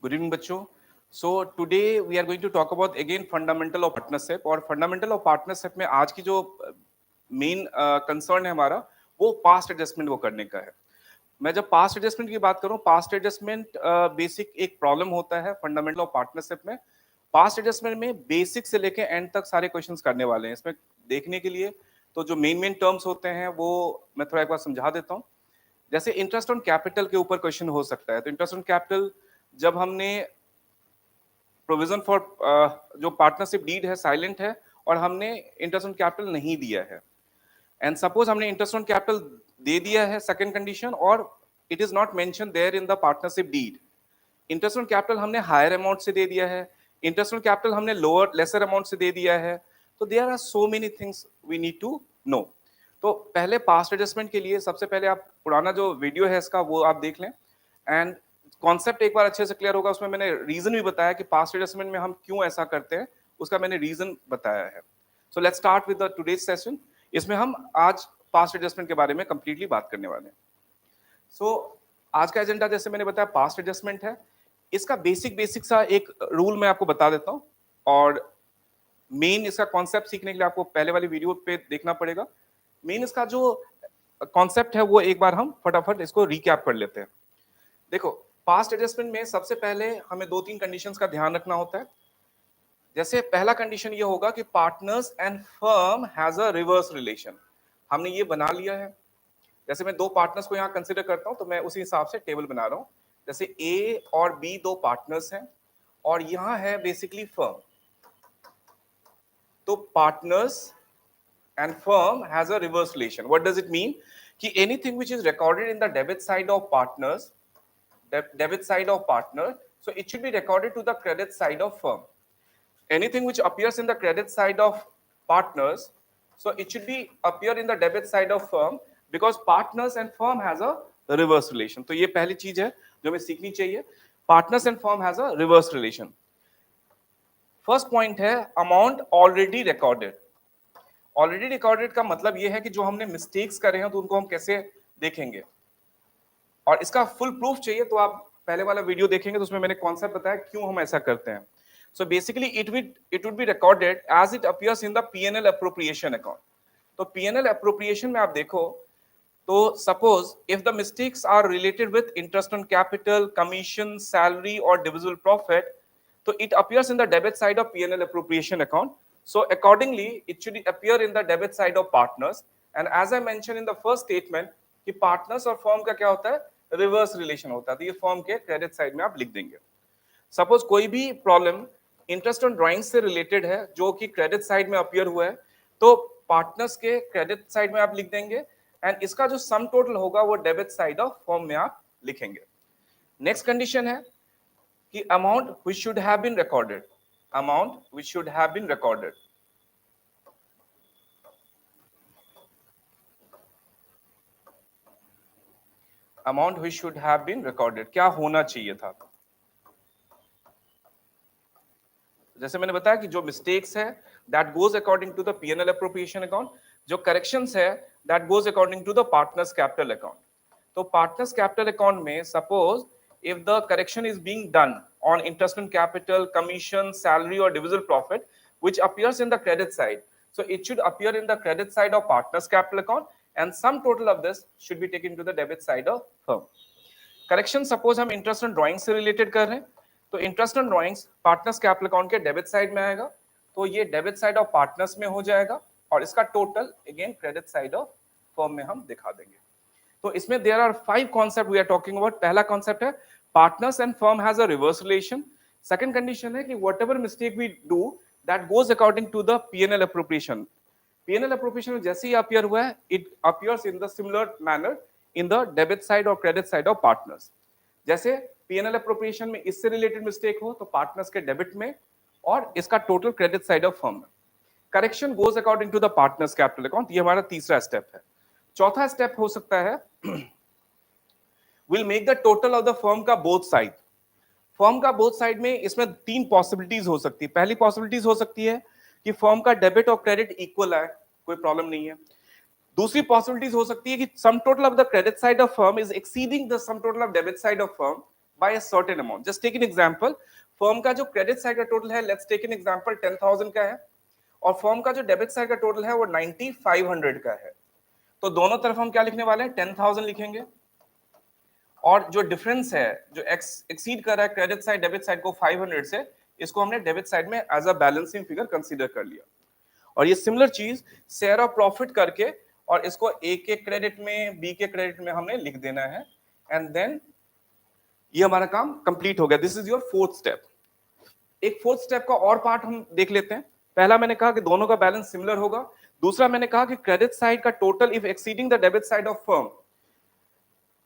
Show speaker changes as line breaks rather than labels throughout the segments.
Good evening बच्चों. So today we are going to talk about again fundamental of partnership. और fundamental of partnership में आज की जो मेन कंसर्न है हमारा, वो पास्ट एडजस्टमेंट को करने का है. मैं जब पास्ट एडजस्टमेंट की बात करूं, पास्ट एडजस्टमेंट बेसिक एक प्रॉब्लम होता है फंडामेंटल ऑफ पार्टनरशिप में. पास्ट एडजस्टमेंट में बेसिक से लेके एंड तक सारे क्वेश्चंस करने वाले हैं. इसमें देखने के लिए तो जो मेन मेन टर्म्स होते हैं वो मैं थोड़ा एक बार समझा देता हूँ. जैसे इंटरेस्ट ऑन कैपिटल के ऊपर क्वेश्चन हो सकता है. तो इंटरेस्ट ऑन कैपिटल जब हमने प्रोविजन फॉर जो पार्टनरशिप डीड है साइलेंट है और हमने इंटरेस्ट ऑन कैपिटल नहीं दिया है, एंड सपोज हमने इंटरेस्ट ऑन कैपिटल दे दिया है सेकंड कंडीशन, और it is not mention there in the partnership deed. Interest on capital हमने हायर अमाउंट से दे दिया है, इंटरेस्ट ऑन कैपिटल हमने लोअर लेसर अमाउंट से दे दिया है. तो there are so many things we need to know. तो पहले पास्ट एडजस्टमेंट के लिए सबसे पहले आप पुराना जो वीडियो है इसका वो आप देख लें, एंड कॉन्सेप्ट एक बार अच्छे से क्लियर होगा. उसमें मैंने रीजन भी बताया कि पास्ट एडजस्टमेंट में हम क्यों ऐसा करते हैं, उसका मैंने रीजन बताया है. So let's start with the today's session. इसमें हम आज पास्ट एडजस्टमेंट के बारे में कंप्लीटली बात करने वाले हैं. सो आज का एजेंडा जैसे मैंने बताया पास्ट एडजस्टमेंट है. इसका बेसिक सा एक रूल मैं आपको बता देता हूं, और मेन इसका कॉन्सेप्ट सीखने के लिए आपको पहले वाली वीडियो पे देखना पड़ेगा. मेन इसका जो कॉन्सेप्ट है वो एक बार हम फटाफट इसको रिकैप कर लेते हैं. देखो, पास्ट एडजस्टमेंट में सबसे पहले हमें 2-3 कंडीशंस का ध्यान रखना होता है. जैसे पहला कंडीशन ये होगा कि partners and firm has a reverse relation. हमने ये बना लिया है. जैसे मैं दो पार्टनर्स को यहाँ कंसिडर करता हूँ तो मैं उसी हिसाब से टेबल बना रहा हूँ. जैसे ए और बी दो पार्टनर्स हैं और यहाँ है बेसिकली फर्म. तो partners and firm has a reverse relation. What does it mean? कि anything which is recorded in the debit side of partners, debit side of partner, so it should be recorded to the credit side of firm. Anything which appears in the credit side of partners, so it should be appear in the debit side of firm, because partners and firm has a reverse relation. तो ये पहली चीज है जो हमें सीखनी चाहिए. Partners and firm has a reverse relation. First point है amount already recorded. Already recorded का मतलब ये है कि जो हमने मिस्टेक्स करे हैं तो उनको हम कैसे देखेंगे, और इसका फुल प्रूफ चाहिए तो आप पहले वाला वीडियो देखेंगे तो उसमें मैंने कॉन्सेप्ट बताया क्यों हम ऐसा करते हैं. So basically it would be recorded as it appears in the P N L appropriation account. तो पीएनएल अप्रोप्रिएशन में आप देखो तो suppose if the mistakes are related with interest on capital, commission, salary और डिविजिबल प्रॉफिट, तो it appears in the debit side of P N L appropriation account. So accordingly, it should appear in the debit side of partners. And as I mentioned in the first statement, कि partners और firm का क्या होता है, reverse relation होता है. तो ये firm के credit side में आप लिख देंगे. Suppose कोई भी problem interest on drawings से related है जो कि credit side में appear हुआ है, तो partners के credit side में आप लिख देंगे, and इसका जो sum total होगा वो debit side of firm में आप लिखेंगे. Next condition है कि amount which should have been recorded. Amount which should have been recorded. Amount which should have been recorded. क्या होना चाहिए था? जैसे मैंने बताया कि जो मिस्टेक्स है that goes according to the P&L appropriation account, जो corrections है that goes according to the partners capital account. तो partners capital account में suppose if the correction is being done on interest on capital, commission, salary or divisible profit, which appears in the credit side, so it should appear in the credit side of partners capital account, and sum total of this should be taken to the debit side of firm. Correction suppose हम interest on drawings से related कर रहे हैं, तो interest on drawings partners capital account के debit side में आएगा, तो ये debit side of partners में हो जाएगा, और इसका total again credit side of firm में हम दिखा देंगे. तो इसमें there are 5 concept we are talking about. पहला concept है partners and firm has a reverse relation. Second condition है कि whatever mistake we do that goes according to the P&L appropriation. P&L appropriation में जैसे ही appear हुआ है it appears in the similar manner in the debit side or credit side of partners. जैसे P&L appropriation में इससे related mistake हो तो partners के debit में और इसका total credit side of firm में. Correction goes according to the partners capital account. ये हमारा तीसरा step है. चौथा स्टेप हो सकता है will make the total of the firm का बोथ साइड. फर्म का बोथ साइड में इसमें 3 पॉसिबिलिटीज हो सकती है. पहली पॉसिबिलिटीज हो सकती है कि फर्म का डेबिट और क्रेडिट इक्वल है, कोई प्रॉब्लम नहीं है. दूसरी पॉसिबिलिटीज हो सकती है कि sum total of the credit side of firm is exceeding the sum total of debit side of firm, by a certain amount. Just take an example, firm का जो क्रेडिट साइड का टोटल है, let's take an example 10,000 का है, और firm का जो debit side का टोटल है वो 9,500 का है। तो दोनों तरफ हम क्या लिखने वाले हैं, 10,000 लिखेंगे, और जो डिफरेंस है, जो एक्सीड कर रहा है क्रेडिट साइड डेबिट साइड को 500 से, इसको हमने डेबिट साइड में as a balancing figure consider कर लिया। और ये सिमिलर चीज शेयर ऑफ प्रॉफिट करके, और इसको ए के क्रेडिट में, बी के क्रेडिट में हमने लिख देना है, एंड देन ये हमारा काम कंप्लीट हो गया। This is your fourth step. एक फोर्थ स्टेप का और पार्ट हम देख लेते हैं। पहला मैंने कहा कि दोनों का बैलेंस सिमिलर होगा। दूसरा मैंने कहा कि क्रेडिट साइड का total if exceeding the debit side of firm,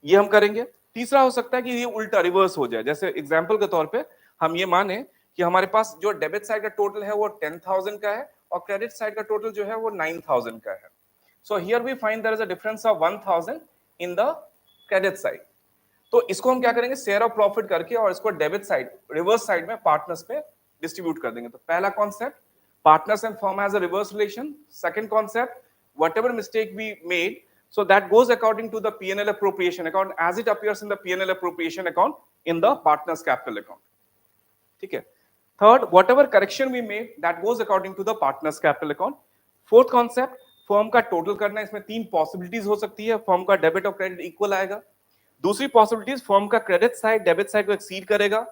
ये हम करेंगे। तीसरा हो सकता है कि ये उल्टा रिवर्स हो जाए। जैसे एग्जांपल के तौर पे हम ये माने कि हमारे पास जो डेबिट साइड का टोटल है वो 10,000 का है, और क्रेडिट साइड का टोटल जो है वो 9,000 का है। So here we find there is a difference of 1,000 in the credit side. तो इसको हम क्या करेंगे, शेयर ऑफ प्रॉफिट करके, और इसको डेबिट साइड, रिवर्स साइड में पार्टनर्स पे डिस्ट्रीब्यूट कर देंगे। तो पहला concept, partners and firm has a reverse relation. Second concept, whatever mistake we made, so that goes according to the P&L appropriation account as it appears in the P&L appropriation account in the partners capital account. ठीक है। Third, whatever correction we made that goes according to the partners capital account. Fourth concept, firm का total करना है। इसमें तीन possibilities हो सकती है। फर्म का डेबिट और क्रेडिट इक्वल आएगा। दूसरी पॉसिबिलिटीज, फर्म का क्रेडिट साइड डेबिट साइड को एक्सीड करेगा।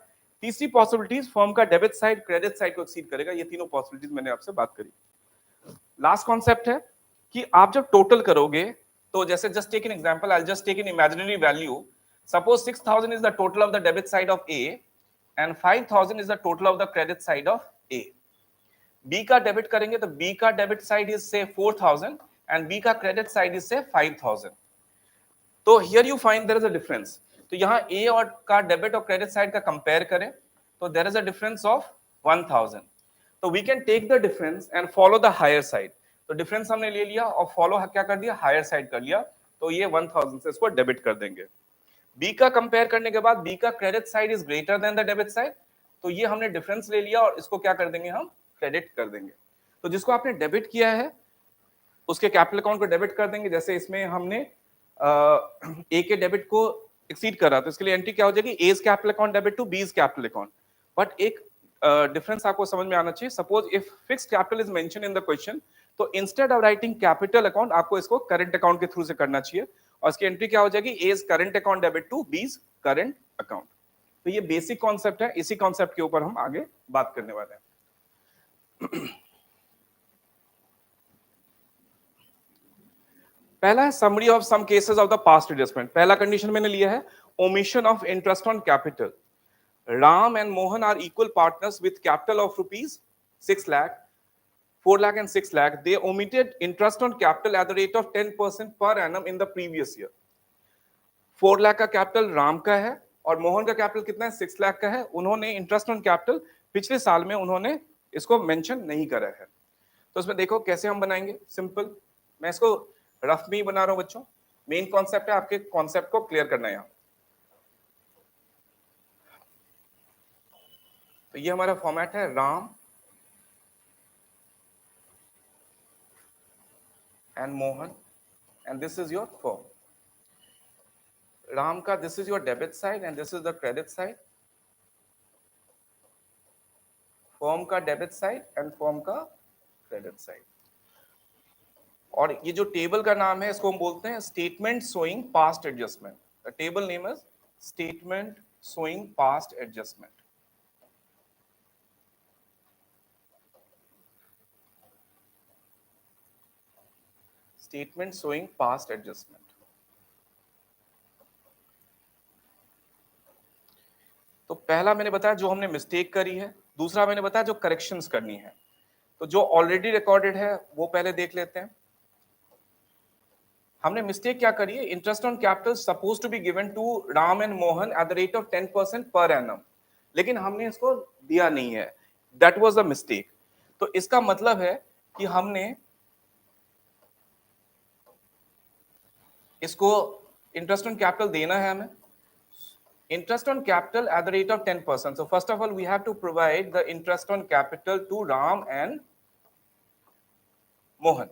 तीसरी पॉसिबिलिटीज, फर्म का डेबिट साइड क्रेडिट साइड को एक्सीड करेगा। ये तीनों पॉसिबिलिटीज मैंने आपसे बात करी। लास्ट कॉन्सेप्ट है कि आप जब टोटल करोगे, तो जैसे just take an example, I will just take an imaginary value. Suppose 6,000 is the total of the debit side of A and 5,000 is the total of the credit side of A. B का debit करेंगे तो B का debit side is say 4,000 and B का credit side is say 5,000। तो here you find there is a difference. तो यहाँ ए और का डेबिट और क्रेडिट साइड का कंपेयर करें तो there is a difference of 1,000। तो we can take the difference and follow the higher side. तो डिफरेंस हमने ले लिया और फॉलो क्या कर दिया, हायर साइड कर लिया। तो ये 1,000 से इसको डेबिट कर देंगे। बी का कंपेयर करने के बाद बी का credit side is greater than the debit side, तो ये हमने डिफरेंस ले लिया और इसको क्या कर देंगे, हम क्रेडिट कर देंगे। तो जिसको आपने डेबिट किया है उसके कैपिटल अकाउंट को डेबिट कर देंगे। जैसे इसमें हमने ए के डेबिट को एक्सीड करा, तो इसके लिए एंट्री क्या हो जाएगी, as capital account debit to B's capital account. But एक डिफरेंस आपको समझ में आना चाहिए। Suppose if fixed capital is mention in the question, तो instead of writing capital account आपको इसको करंट अकाउंट के थ्रू से करना चाहिए, और इसकी एंट्री क्या हो जाएगी, as current account debit to B's current account. तो ये बेसिक कॉन्सेप्ट है, इसी कॉन्सेप्ट के ऊपर हम आगे बात करने वाले हैं। पहला है summary of some cases of the past adjustment. पहला कंडीशन मैंने लिया है omission of interest on capital. Ram and Mohan are equal partners with capital of rupees 6 lakh, 4 lakh and 6 lakh. They omitted interest on capital at the rate of 10% per annum in the previous year. 4 lakh का capital Ram का है और मोहन का capital कितना है, 6 लाख का है। उन्होंने इंटरेस्ट ऑन कैपिटल पिछले साल में उन्होंने इसको मेंशन नहीं करा है। तो इसमें देखो कैसे हम बनाएंगे, सिंपल। मैं इसको रफ में ही बना रहा हूं बच्चों। मेन कॉन्सेप्ट है, आपके कॉन्सेप्ट को क्लियर करना है यहाँ। तो ये हमारा फॉर्मेट है, Ram and Mohan and this is your firm. Ram का this is your debit side and this is the credit side. Firm का डेबिट साइड एंड फर्म का क्रेडिट साइड। और ये जो टेबल का नाम है इसको हम बोलते हैं statement showing past adjustment. The table name is statement showing past adjustment. Statement showing past adjustment. तो पहला मैंने बताया जो हमने मिस्टेक करी है, दूसरा मैंने बताया जो करेक्शंस करनी है। तो जो ऑलरेडी रिकॉर्डेड है वो पहले देख लेते हैं। हमने मिस्टेक क्या करी है, interest on capital suppose to be given to Ram and Mohan at the rate of 10% per annum, लेकिन हमने इसको दिया नहीं है। That was the mistake. तो इसका मतलब है कि हमने इसको इंटरेस्ट ऑन कैपिटल देना है हमें। Interest on capital at the rate of 10%. So first of all, we have to provide the interest on capital to Ram and Mohan.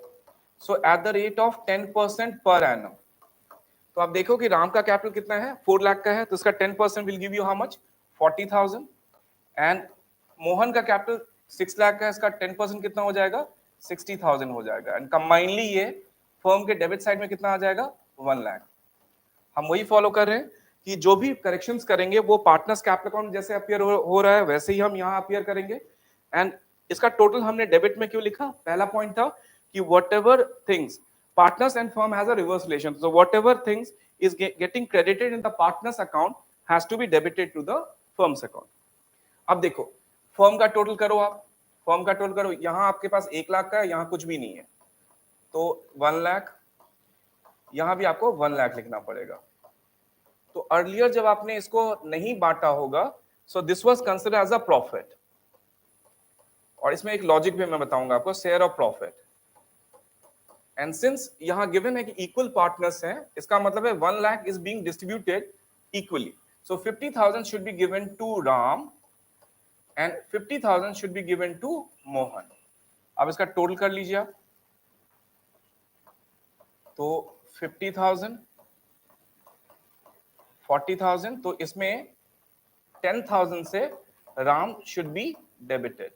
So at the rate of 10% per annum. तो आप देखो कि राम का capital कितना है, 4 लाख का है, तो इसका 10% will give you how much, 40,000। And Mohan का कैपिटल 6 लाख का है, इसका 10% कितना हो जाएगा, 60,000 हो जाएगा। एंड कंबाइनली ये फर्म के डेबिट साइड में कितना आ जाएगा, 1 लाख। हम वही फॉलो कर रहे हैं कि जो भी करेक्शंस करेंगे वो पार्टनर्स कैपिटल अकाउंट जैसे अपीयर हो रहा है वैसे ही हम यहाँ अपीयर करेंगे। एंड इसका टोटल हमने डेबिट में क्यों लिखा, पहला पॉइंट था कि what ever things partners and firm has a reverse relation, so whatever things is getting credited in the partners account has to be debited to the firm's account. अब देखो firm का total करो, आप firm का total करो, यहां आपके पास 1 लाख का है, यहां कुछ भी नहीं है, तो 1 लाख, यहां भी आपको 1 लाख लिखना पड़ेगा। तो अर्लियर जब आपने इसको नहीं बांटा होगा, so this was considered as a profit, और इसमें एक लॉजिक भी मैं बताऊंगा आपको, share of profit. And since यहां गिवन है कि इक्वल पार्टनर्स हैं, इसका मतलब है 1 lakh is being distributed equally, so 50,000 should be given to Ram and 50,000 should be given to Mohan. अब इसका टोटल कर लीजिए आप, तो 50,000 40,000, तो इसमें 10,000 से Ram should be debited.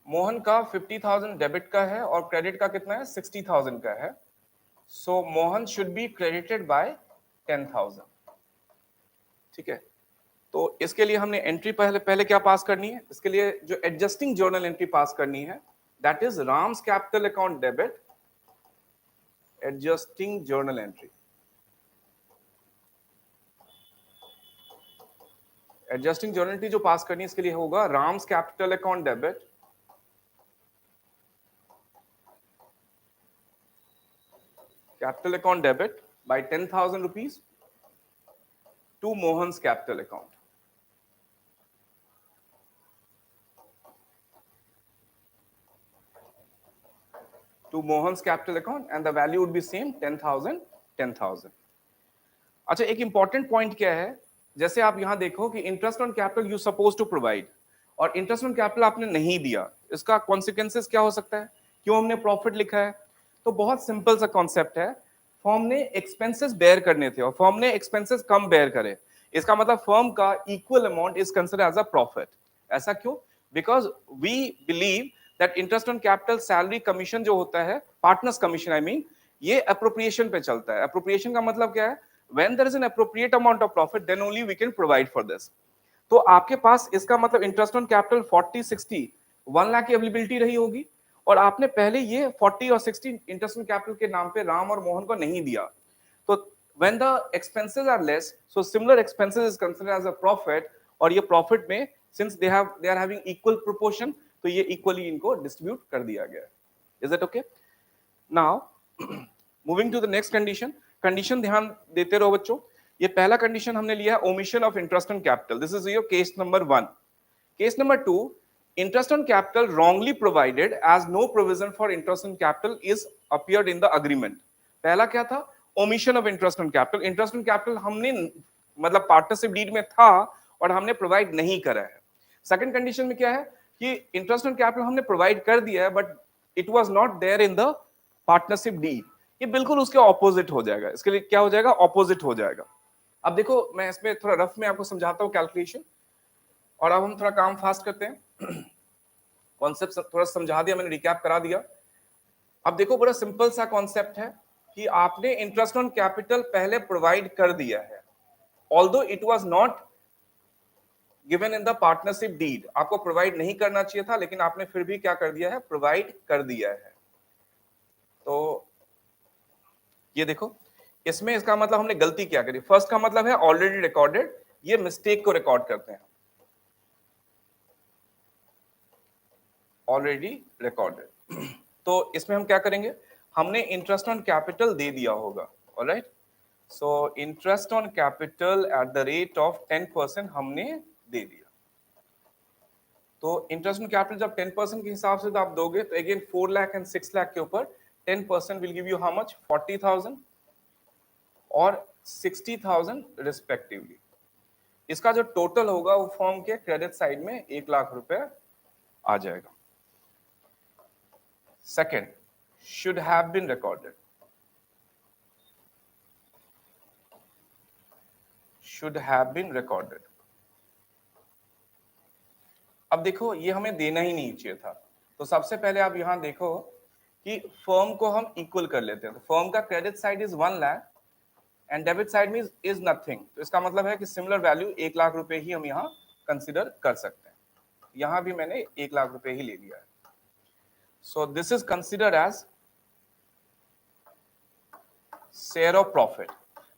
Mohan का 50,000 डेबिट का है और क्रेडिट का कितना है, 60,000 का है, so Mohan should be credited by 10,000। ठीक है, तो इसके लिए हमने एंट्री पहले क्या पास करनी है, इसके लिए जो एडजस्टिंग जर्नल एंट्री पास करनी है, that is Ram's capital account debit, adjusting journal entry. Adjusting journal entry जो पास करनी है, इसके लिए होगा Ram's capital account debit, capital account debit by 10,000 rupees to Mohan's capital account. To Mohan's capital account and the value would be same 10,000, 10,000. अच्छा, एक important point क्या है, जैसे आप यहां देखो कि interest on capital you suppose to provide, और इंटरेस्ट ऑन कैपिटल आपने नहीं दिया, इसका कॉन्सिक्वेंसेस क्या हो सकता है, क्यों हमने प्रॉफिट लिखा है, तो बहुत सिंपल सा कॉन्सेप्ट है, फर्म ने एक्सपेंसेस बेयर करने थे और फर्म ने एक्सपेंसेस कम बेयर करे, इसका मतलब फर्म का equal amount is considered as a profit. ऐसा क्यों, because we believe that interest on capital salary commission जो होता है, पार्टनर्स कमीशन आई मीन, ये अप्रोप्रिएशन पे चलता है। अप्रोप्रिएशन का मतलब क्या है, when there is an appropriate amount of profit then only we can provide for this। तो आपके पास इसका मतलब इंटरेस्ट ऑन कैपिटल 40 60 1 लाख की अवेलेबिलिटी रही होगी, और आपने पहले ये 40 और 60 इंटरेस्ट ऑन कैपिटल के नाम पे राम और मोहन को नहीं दिया, तो when the expenses are less, so similar expenses is considered as a profit, और ये प्रॉफिट में since they are having equal proportion, तो ये इक्वली इनको डिस्ट्रीब्यूट कर दिया गया है। Is it okay? Now moving to the next condition, condition ध्यान देते रहो बच्चों। ये पहला कंडीशन हमने लिया omission of interest on capital, this is your case number 1। Case number 2, interest on capital wrongly provided as no provision for interest on capital is appeared in the agreement। पहला क्या था, omission of interest on capital, interest on capital हमने मतलब partnership deed में था और हमने provide नहीं करा है। सेकंड कंडीशन में क्या है कि इंटरेस्ट ऑन कैपिटल हमने प्रोवाइड कर दिया है but it was not there in the partnership deed, ये बिल्कुल उसके ऑपोजिट हो जाएगा। इसके लिए क्या हो जाएगा, ऑपोजिट हो जाएगा। अब देखो मैं इसमें थोड़ा रफ में आपको समझाता हूँ कैलकुलेशन, और अब हम थोड़ा काम फास्ट करते हैं। कॉन्सेप्ट थोड़ा समझा दिया मैंने, रिकैप करा दिया। अब देखो बड़ा सिंपल सा कॉन्सेप्ट है कि आपने इंटरेस्ट ऑन कैपिटल पहले प्रोवाइड कर दिया है, although it was not given in the partnership deed, आपको प्रोवाइड नहीं करना चाहिए था लेकिन आपने फिर भी क्या कर दिया है, प्रोवाइड कर दिया है। तो ये देखो इसमें इसका मतलब हमने गलती क्या करी, फर्स्ट का मतलब है ऑलरेडी रिकॉर्डेड, ये मिस्टेक को रिकॉर्ड करते हैं, ऑलरेडी रिकॉर्डेड। तो इसमें हम क्या करेंगे, हमने इंटरेस्ट ऑन कैपिटल दे दिया होगा, alright, so interest on capital at the rate of 10% हमने दे दिया। तो इंटरेस्ट ऑन कैपिटल जब 10% के हिसाब से आप दोगे तो अगेन 4 लाख एंड 6 लाख के ऊपर 10% will give you how much, 40,000 और 60,000 रिस्पेक्टिवली। इसका जो टोटल होगा वो फॉर्म के क्रेडिट साइड में 1 लाख रुपए आ जाएगा। Second, should have been recorded, should have been recorded. अब देखो ये हमें देना ही नहीं चाहिए था, तो सबसे पहले आप यहां देखो कि फर्म को हम इक्वल कर लेते हैं। तो फर्म का credit side is 1 lakh and debit side में इज नथिंग, तो इसका मतलब है कि सिमिलर वैल्यू 1 लाख रुपए ही हम यहाँ कंसिडर कर सकते हैं। यहां भी मैंने 1 लाख रुपए ही ले लिया है। So this is considered as share of profit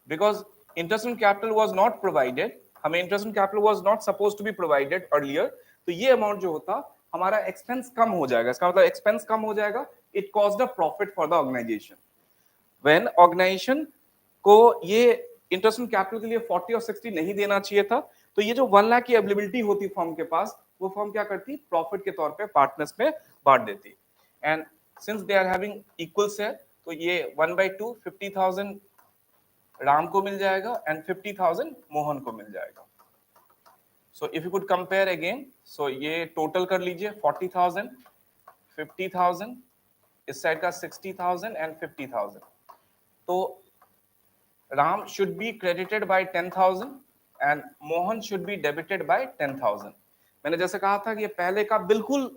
because interest on capital was not provided, हमें interest on capital was not suppose to be provided earlier, तो ये अमाउंट जो होता हमारा एक्सपेंस कम हो जाएगा। इसका मतलब एक्सपेंस कम हो जाएगा, it cost a profit for the organization. When organization को ये इंटरेस्ट ऑन कैपिटल के लिए 40 और 60 नहीं देना चाहिए था, तो ये जो 1 लाख की अवेलेबिलिटी होती फर्म के पास, वो फर्म क्या करती, प्रॉफिट के तौर पे पार्टनर्स में बांट देती। And since they are having equal share, तो ये 1/2 50,000 राम को मिल जाएगा एंड 50,000 मोहन को मिल जाएगा। So if you could compare again, so ये टोटल कर लीजिए 40,000, 50,000, इस साइड का 60,000 एंड 50,000। तो Ram should be credited by 10,000 and Mohan should be debited bye 10,000। मैंने जैसे कहा था कि ये पहले का बिल्कुल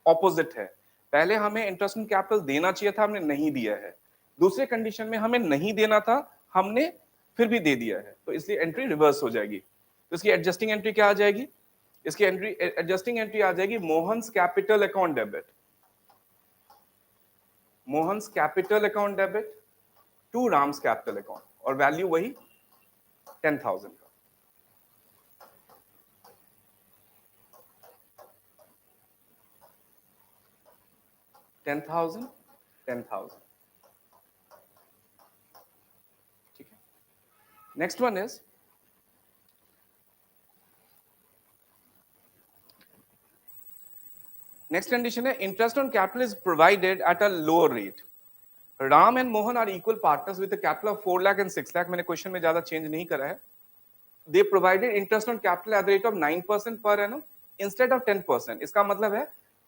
ऑपोजिट है। पहले हमें इंटरेस्ट ऑन कैपिटल देना चाहिए था, हमने नहीं दिया है। दूसरे कंडीशन में हमें नहीं देना था, हमने फिर भी दे दिया है, तो इसलिए एंट्री रिवर्स हो जाएगी। तो इसकी एडजस्टिंग एंट्री क्या आ जाएगी, इसकी एंट्री एडजस्टिंग एंट्री आ जाएगी Mohan's capital account debit, Mohan's capital account debit to Ram's capital account, और वैल्यू वही 10,000 का। $10,000, $10,000, ठीक है। Next one is next condition है interest on capital is provided at a lower rate. Ram and Mohan are equal partners with capital of 4 lakh and 6 lakh. मैंने question में ज्यादा change नहीं करा है। They provided interest on capital at the rate of 9% per annum instead of 10%। इसका मतलब है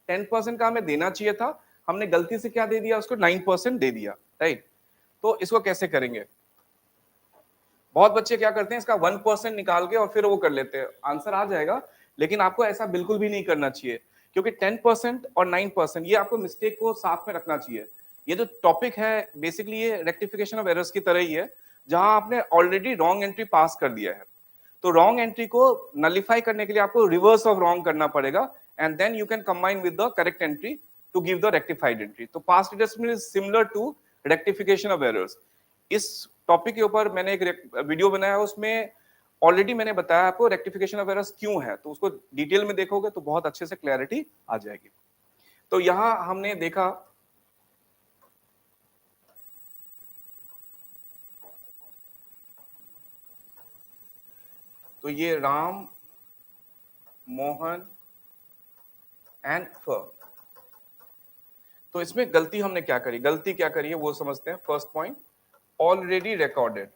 10% का हमें देना चाहिए था, हमने गलती से क्या दे दिया, उसको 9% दे दिया, राइट। तो इसको कैसे करेंगे, बहुत बच्चे क्या करते हैं इसका 1% निकाल के और फिर वो कर लेते हैं, आंसर आ जाएगा, लेकिन आपको ऐसा बिल्कुल भी नहीं करना चाहिए, क्योंकि 10% और 9% ये आपको मिस्टेक को साथ में रखना चाहिए। ये जो टॉपिक है बेसिकली ये रेक्टिफिकेशन ऑफ एरर्स की तरह ही है, जहां आपने ऑलरेडी रॉन्ग एंट्री पास कर दिया है, तो रॉन्ग एंट्री को नलिफाई करने के लिए आपको रिवर्स ऑफ रॉन्ग करना पड़ेगा and then you can combine with the correct entry to give the rectified entry. तो past adjustment is similar to rectification of errors. इस टॉपिक के ऊपर मैंने एक वीडियो बनाया है, उसमें ऑलरेडी मैंने बताया आपको रेक्टिफिकेशन ऑफ एरर्स क्यों है, तो उसको डिटेल में देखोगे तो बहुत अच्छे से क्लैरिटी आ जाएगी। तो यहां हमने देखा तो ये राम, मोहन एंड फर्म, तो इसमें गलती हमने क्या करी, गलती क्या करी है वो समझते हैं। First point, already recorded.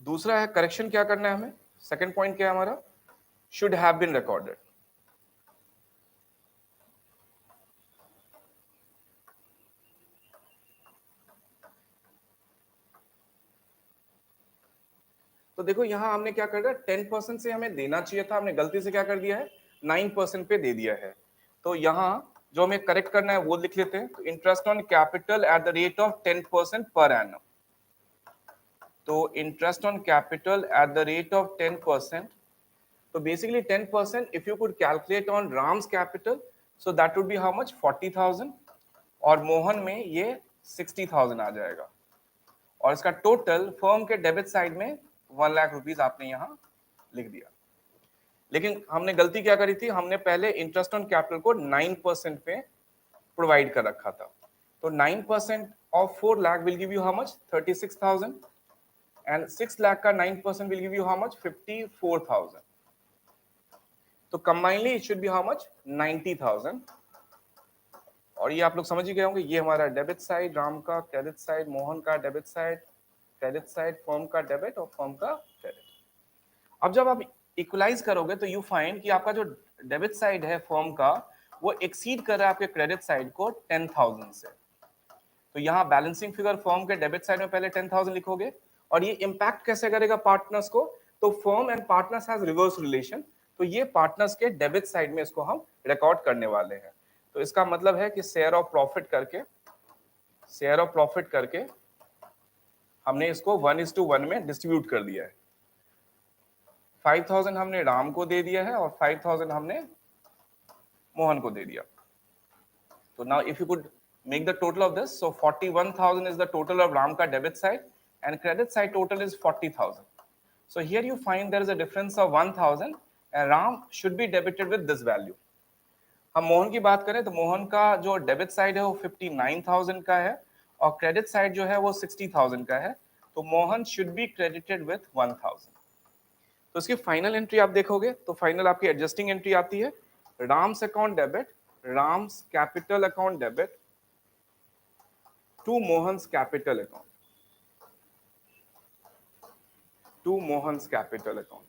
दूसरा है करेक्शन क्या करना है हमें, सेकंड पॉइंट क्या है हमारा, शुड हैव बीन रिकॉर्डेड। तो देखो यहां हमने क्या कर दिया, 10% से हमें देना चाहिए था, हमने गलती से क्या कर दिया है 9% पे दे दिया है। तो यहां जो हमें करेक्ट करना है वो लिख लेते हैं। तो interest on capital at the rate of 10% per annum. तो interest on capital at the rate of 10%, तो basically 10% if you could calculate on Ram's capital, so that would be how much 40,000, और मोहन में ये 60,000 आ जाएगा, और इसका टोटल फर्म के debit side में 1 लाख रुपीज आपने यहाँ लिख दिया। लेकिन हमने गलती क्या करी थी, हमने पहले इंटरेस्ट ऑन कैपिटल को 9% पे प्रोवाइड कर रखा था। तो 9% of 4 lakh will give you how much 36,000 and 6 lakh का 9% will give you how much 54,000। तो combinedly it should B how much 90,000। और ये आप लोग समझ ही गए होंगे, ये हमारा डेबिट साइड राम का, क्रेडिट साइड मोहन का, debit side credit side firm का डेबिट और फर्म का क्रेडिट। अब जब आप इक्वलाइज करोगे तो यू फाइंड कि आपका जो डेबिट साइड है फर्म का वो एक्सीड कर रहा है आपके क्रेडिट साइड को 10,000 से। तो यहाँ बैलेंसिंग फिगर फर्म के डेबिट साइड में पहले 10,000 लिखोगे, और ये इंपैक्ट कैसे करेगा पार्टनर्स को, तो firm and partners has reverse relation, तो ये पार्टनर्स के डेबिट साइड में इसको हम रिकॉर्ड करने वाले हैं। तो इसका मतलब है कि शेयर ऑफ प्रॉफिट करके हमने इसको 1:1 में डिस्ट्रीब्यूट कर दिया है। 5,000 हमने राम को दे दिया है और 5,000 हमने मोहन को दे दिया। So now if you could make the total of this, so 41,000 is the total of Ram ka debit side and credit side total is 40,000. So here you find there is a difference of 1,000 and Ram should be debited with this value. हम मोहन की बात करें तो मोहन का जो debit side है वो 59,000 का है और क्रेडिट साइड जो है वो 60,000 का है, तो Mohan should be credited with 1,000। तो इसकी फाइनल एंट्री आप देखोगे तो फाइनल आपकी एडजस्टिंग एंट्री आती है, Ram's account debit, Ram's capital account debit to Mohan's capital account, to Mohan's capital account,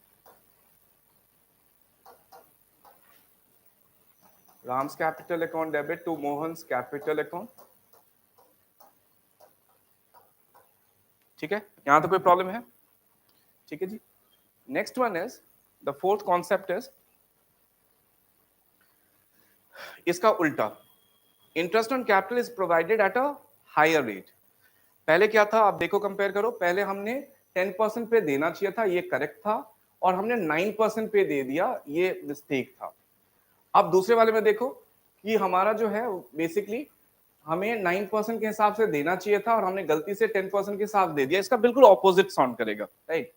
Ram's capital account debit to Mohan's capital account. ठीक है, यहां तो कोई प्रॉब्लम है? ठीक है जी। Next one is the fourth concept is इसका उल्टा, interest on capital is provided at a higher rate. पहले क्या था आप देखो, कंपेयर करो, पहले हमने 10% पे देना चाहिए था, ये करेक्ट था, और हमने 9% पे दे दिया, ये मिस्टेक था। अब दूसरे वाले में देखो कि हमारा जो है बेसिकली हमें 9% के हिसाब से देना चाहिए था और हमने गलती से 10% के हिसाब दे दिया, इसका बिल्कुल ऑपोजिट साउंड करेगा, राइट?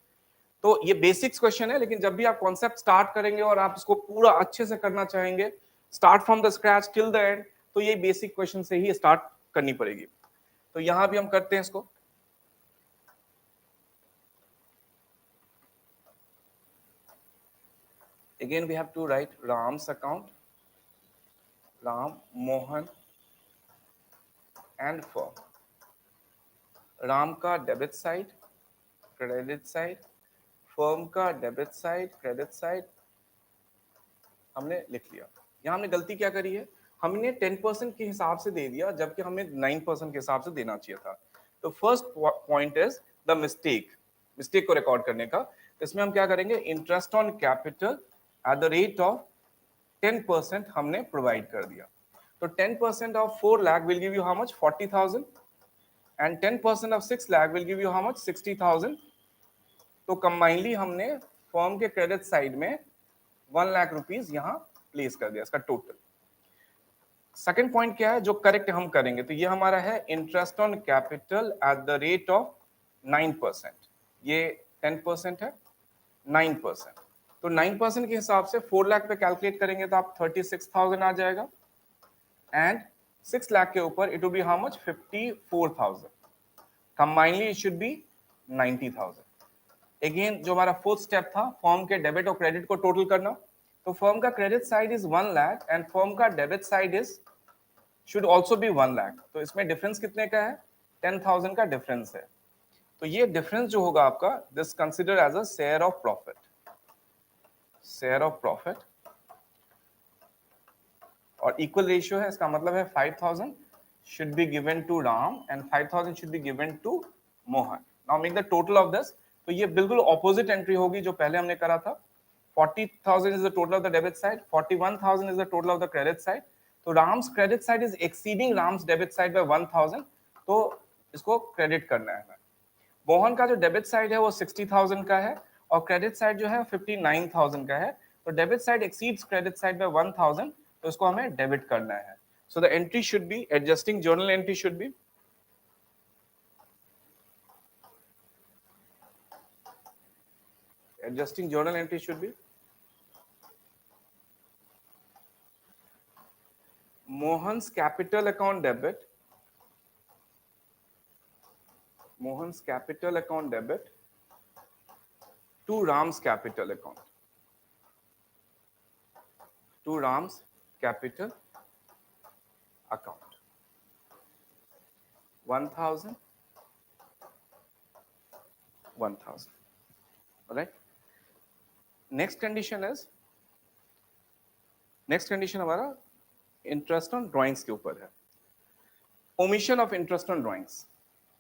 तो ये बेसिक्स क्वेश्चन है, लेकिन जब भी आप कॉन्सेप्ट स्टार्ट करेंगे और आप इसको पूरा अच्छे से करना चाहेंगे, start from the scratch till the end, तो ये बेसिक क्वेश्चन से ही स्टार्ट करनी पड़ेगी। तो यहां भी हम करते हैं इसको। Again we have to write Ram's account, Ram, Mohan and firm. Ram का debit side, credit side, firm का डेबिट साइड, क्रेडिट साइड हमने लिख लिया। यहाँ हमने गलती क्या करी है, हमने 10% के हिसाब से दे दिया जबकि हमें 9% के हिसाब से देना चाहिए था। तो first point is the mistake को रिकॉर्ड करने का। इसमें हम क्या करेंगे, interest on capital at the rate of 10% हमने प्रोवाइड कर दिया। तो 10% of 4 lakh will give you how much, 40,000 and 10% of 6 lakh will give you how much, 60,000। तो कंबाइनली हमने फर्म के क्रेडिट साइड में 1 लाख रुपीज यहाँ प्लेस कर दिया, इसका टोटल। सेकंड पॉइंट क्या है जो करेक्ट हम करेंगे, तो ये हमारा है interest on capital at the rate of 9%। ये 10% है, 9%। तो 9% के हिसाब से 4 लाख पे कैलकुलेट करेंगे तो आप 36,000 आ जाएगा, एंड 6 लाख के ऊपर it will be how much, 54,000। Combinely it should be 90,000। Again जो हमारा फोर्थ स्टेप था, फर्म के डेबिट और क्रेडिट को टोटल करना, तो फर्म का credit side is 1 lakh and firm का debit side is should also be 1 lakh. तो इसमें डिफरेंस कितने का है, 10,000 का डिफरेंस है। तो ये डिफरेंस जो होगा आपका, this consider as a share of profit, share of profit, और इक्वल रेशियो है, इसका मतलब है 5,000 should be given to Ram and 5,000 should be given to Mohan. Now make the total of this. तो ये बिल्कुल ऑपोजिट एंट्री होगी जो पहले हमने करा था। 40,000 is the total of the debit side, 41,000 is the total of the credit side. तो Ram's credit side is exceeding Ram's debit side by 1,000, तो इसको क्रेडिट करना है। मोहन का जो डेबिट साइड है वो 60,000 का है और क्रेडिट साइड जो है 59,000 का है। तो debit side exceeds credit side by 1,000, तो इसको हमें डेबिट करना है। So the entry should be, adjusting journal entry should be Mohan's capital account debit, Mohan's capital account debit to Ram's capital account, to Ram's capital account, 1,000, 1,000. All right. Next condition हमारा interest on drawings के ऊपर है। Omission of interest on drawings,